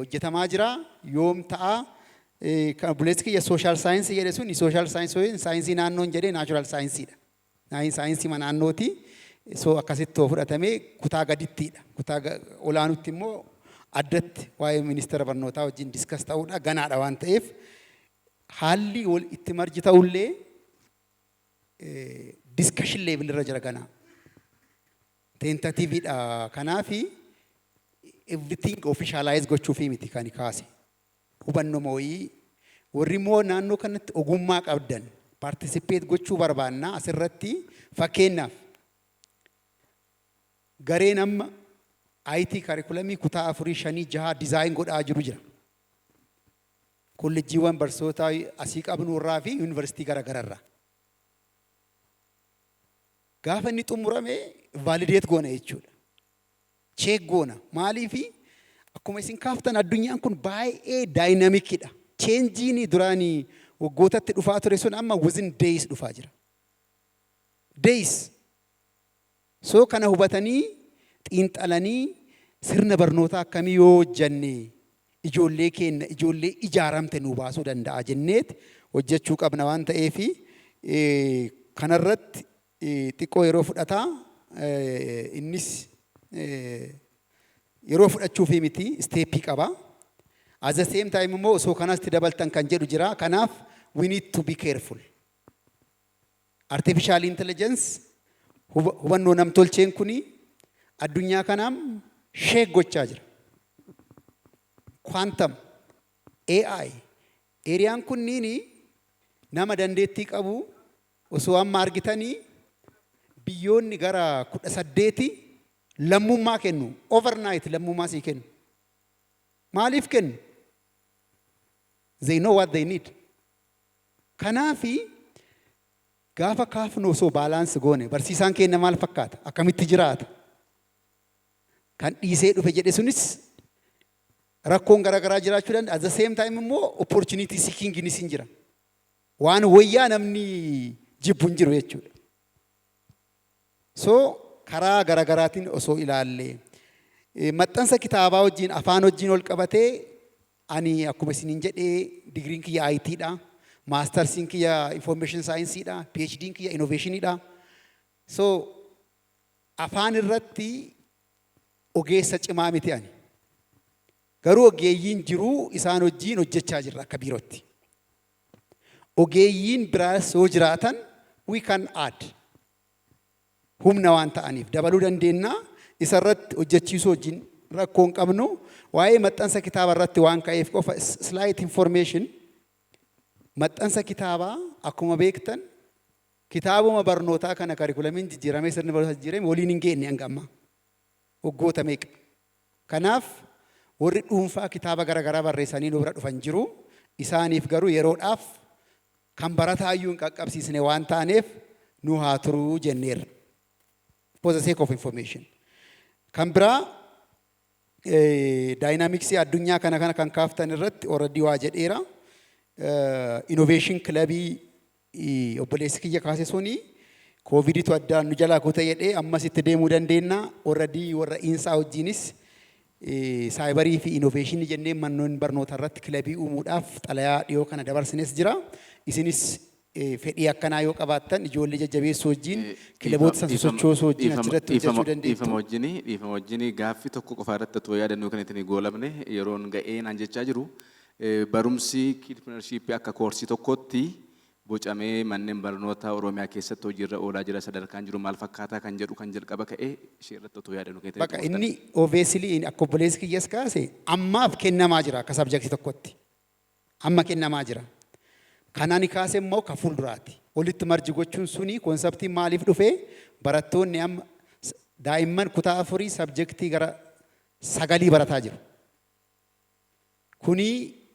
hojjetamaa jira. Yoom ta'a buleessi kiyya social science jedhe sun social science saayinsii naannoon jedhee natural scienceedha. Saayinsii naannooti. So akkasitti fudhatamee kutaa gadittiidha. Kutaa olaanutti immoo addatti waa'ee ministeera barnootaa wajjin diskas ta'uudha ganaadha waan ta'eef haalli wal itti marji ta'ullee discussion level irra jira ganaa. Tentatiiviidha kanaafi everything officialize gochuufi miti kan kaase. Hubannoo mooyii warri immoo naannoo kanatti ogummaa qabdan participate gochuu barbaanna asirratti fakkeenyaaf gareen amma IT curriculumii kutaa 4, 5, 6 design godhaa jira. Kolleejjiiwwan barsiisota asii qabnu irraa fi yuunivarsiitii garaagararraa. Gaafa inni xumurame validate goona jechuudha. Check goona. Maaliifi akkuma isin kaaftan addunyaan kun baay'ee daayinaamikidha. Cheenjiin duraanii waggootatti dhufaa ture sun amma within days dhufaa jira. Days. So kana hubatanii xiinxalanii sirna barnootaa akkamii yoo hojjanne ijoollee keenya ijoollee ijaaramte nu baasuu danda'a jenneet hojjechuu qabna waan ta'eefi kanarratti xiqqoo yeroo fudhataa innis yeroo fudhachuufi miti steepii qaba. At the same time immoo osoo kanatti dabaltan kan jedhu jira. Kanaaf we need to be careful. Artificial intelligence hubannoo namtolcheen kuni addunyaa kanaam sheek gochaa jira. Quantum, AI, eeriyaan kunniini nama dandeettii qabu osoo amma argitanii biyyoonni gara 18 lammummaa kennu, overnight lammummaa sii kennu. Maaliif kennu? They know what they need. Kanaafi gaafa kaafnu osoo baalaansi goone barsiisaan keenya maal fakkaata? Akkamitti jiraata? Kan dhiisee dhufe jedhe sunis rakkoon garaagaraa jiraachuu danda'a. At the same time immoo opportunity seeking ni sin jira. Waan wayyaa namni jibbu hin jiru jechuudha. So karaa garaagaraatiin osoo ilaallee maxxansa kitaabaa wajjin afaan wajjin ol qabatee ani akkuma isiniin jedhee digriin kiyya IT dha, maastarsiin kiyya information science dha, PhD'n kiyya innovation dha. So afaan irratti ogeessa cimaa miti ani. Garuu ogeeyyiin jiruu isaan wajjin hojjechaa jirra akka biirootti. Ogeeyyiin biraas yoo jiraatan we can add. Humna waan ta'aniif dabaluu dandeenya. Isa irratti hojjechiisuu wajjin rakkoo hin qabnu. Waa'ee maxxansa kitaaba irratti waan ka'eef qofa slight information. Maxxansa kitaabaa akkuma beektan kitaabuma barnootaa kana karikuulamiin jijjiiramee sirni barnootaa jijjiirame waliin hin geenye hanga ammaa. Waggoota meeqa. Kanaaf warri dhuunfaa kitaaba garaagaraa barreessanii nu bira dhufan jiru. Isaaniif garuu yeroodhaaf kan barataayyuu hin qaqqabsiisne waan taaneef nu haa turuu jenneerra. For the sake of information. Kan biraa daayinaamiksii addunyaa kana kan kaaftan irratti already waa jedheera. Innovation clubii obboleessi kiyya kaase suni COVIDitu addaan nu jalaa kute jedhee ammas itti deemuu dandeenya. Already warra insaa wajjinis saayibarii fi innoveeshinii jennee mannoon barnoota irratti kilabii uumuudhaaf xalayaa dhiyoo kana dabarsines jira. Isinis fedhii akkanaa yoo qabaattan ijoollee jajjabeessuu wajjin kilaboota san sochoosuu wajjin achirratti hojjechuu dandeettu. Dhiifama wajjin gaaffii tokko qofa irratti otoo yaadannoo kan ittiin goolabne yeroon ga'ee naan jechaa jiru barumsi entrepreneurship akka koorsii tokkotti bocamee manneen barnoota Oromiyaa keessatti hojiirra oolaa jira sadarkaan jiru maal fakkaataa kan jedhu kan jalqaba ka'ee ishee irratti otoo yaadannoo kan ittiin. Bakka inni obviously akka obboleessi kiyyas kaase ammaaf kennamaa jira akka sabjektii tokkotti. Amma kennamaa jira. Kanaan kaase immoo ka fuulduraati. Walitti marji gochuun suni konseptiin maaliif dhufee barattoonni amma daa'imman kutaa 4 sabjektii gara 9 barataa jiru. Kuni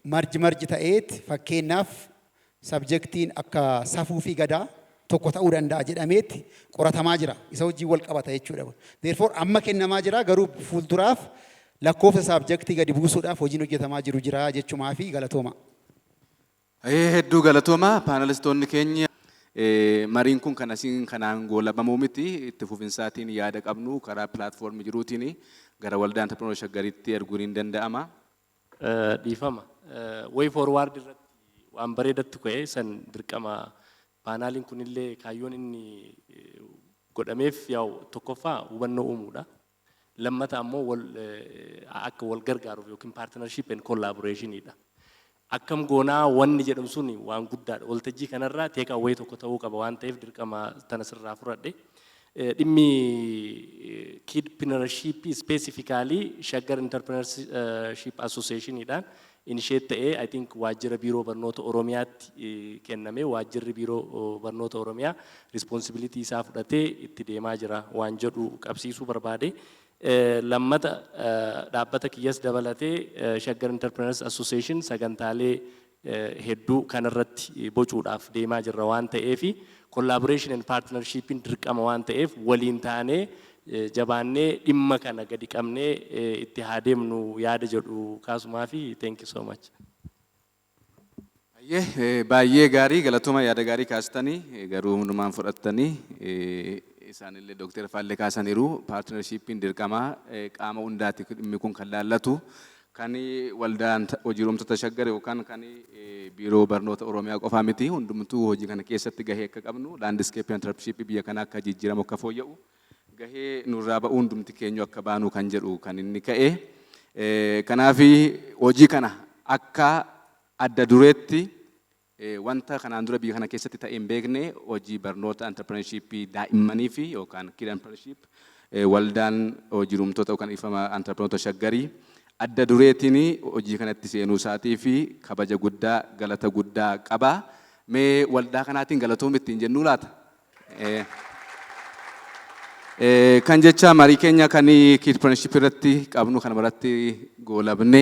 marji ta'eet fakkeenyaaf sabjektiin akka safuu fi gadaa tokko ta'uu danda'a jedhameetti qoratamaa jira. Isa wajjin wal qabata jechuudha. Therefore amma kennamaa jira garuu fuulduraaf lakkoofsa sabjektii gadi buusuudhaaf hojiin hojjetamaa jiru jira jechumaa fi galatooma. Hedduu galatooma paanelistoonni keenya mariin kun kan asiin kanaan goolabamuu miti itti fufinsaatiin yaada qabnu karaa pilaatfoormii jiruutiin gara waldaa entrepreneur shaggaritti erguun hin danda'ama. Dhiifama. Way forward irratti waan bareedatti ka'e san dirqama paanaaliin kunillee kaayyoon inni godhameef yaa'u tokkoffaa hubannoo uumuudha. Lammata ammoo akka wal gargaaruuf yookiin partnership and collaborationidha. Akkam goonaa wanni jedhamu suni waan guddaadha. Waltajjii kanarraa take away tokko ta'uu qaba waan ta'eef dirqama tana sirraa fudhadhe. Dhimmi kidpreneurship specifically Shaggar Entrepreneurship Associationidhaan initiate ta'ee I think waajjira biiroo barnoota Oromiyaatti kenname waajjirri biiroo barnoota Oromiyaa responsibility isaa fudhatee itti deemaa jira waan jedhu qabsiisuu barbaade. Lammata dhaabbata kiyyas dabalatee Shaggar Entrepreneurs Association sagantaalee hedduu kanarratti bocuudhaaf deemaa jirra waan ta'eefi collaboration and partnership dirqama waan ta'eef waliin taanee jabaannee dhimma kana gadi qabnee itti haa deemnu yaada jedhu kaasumaa fi thank you so much. Baay'ee gaarii galatooma yaada gaarii kaastanii garuu hundumaan fudhattanii isaanillee Dr. Faalle kaasaniiru partnershipiin dirqamaa qaama hundaatti dhimmi kun kan laallatu kan waldaan hojiiromtoota Shaggar yookaan kan biiroo barnoota Oromiyaa qofaa miti hundumtuu hojii kana keessatti gahee akka qabnu landscape entrepreneurship biyya kana akka jijjiiramu akka fooyya'u gahee nurraa ba'uu hundumti keenyu akka baanu kan jedhu kan inni ka'e. Kanaaf hojii kana akka adda dureetti wanta kanaan dura biyya kana keessatti ta'ee hin beekne hojii barnoota entrepreneurshipii daa'immanii fi yookaan kid entrepreneurship waldaan hojii rumtoota yookaan ifama entrepreneurota shaggarii adda dureetiin hojii kanatti seenuu isaatii fi kabaja guddaa galata guddaa qaba. Mee waldaa kanaatiin galatoom ittiin jennu laata? Kan jecha marii keenya kan kid entrepreneurship irratti qabnu kan biratti goolabne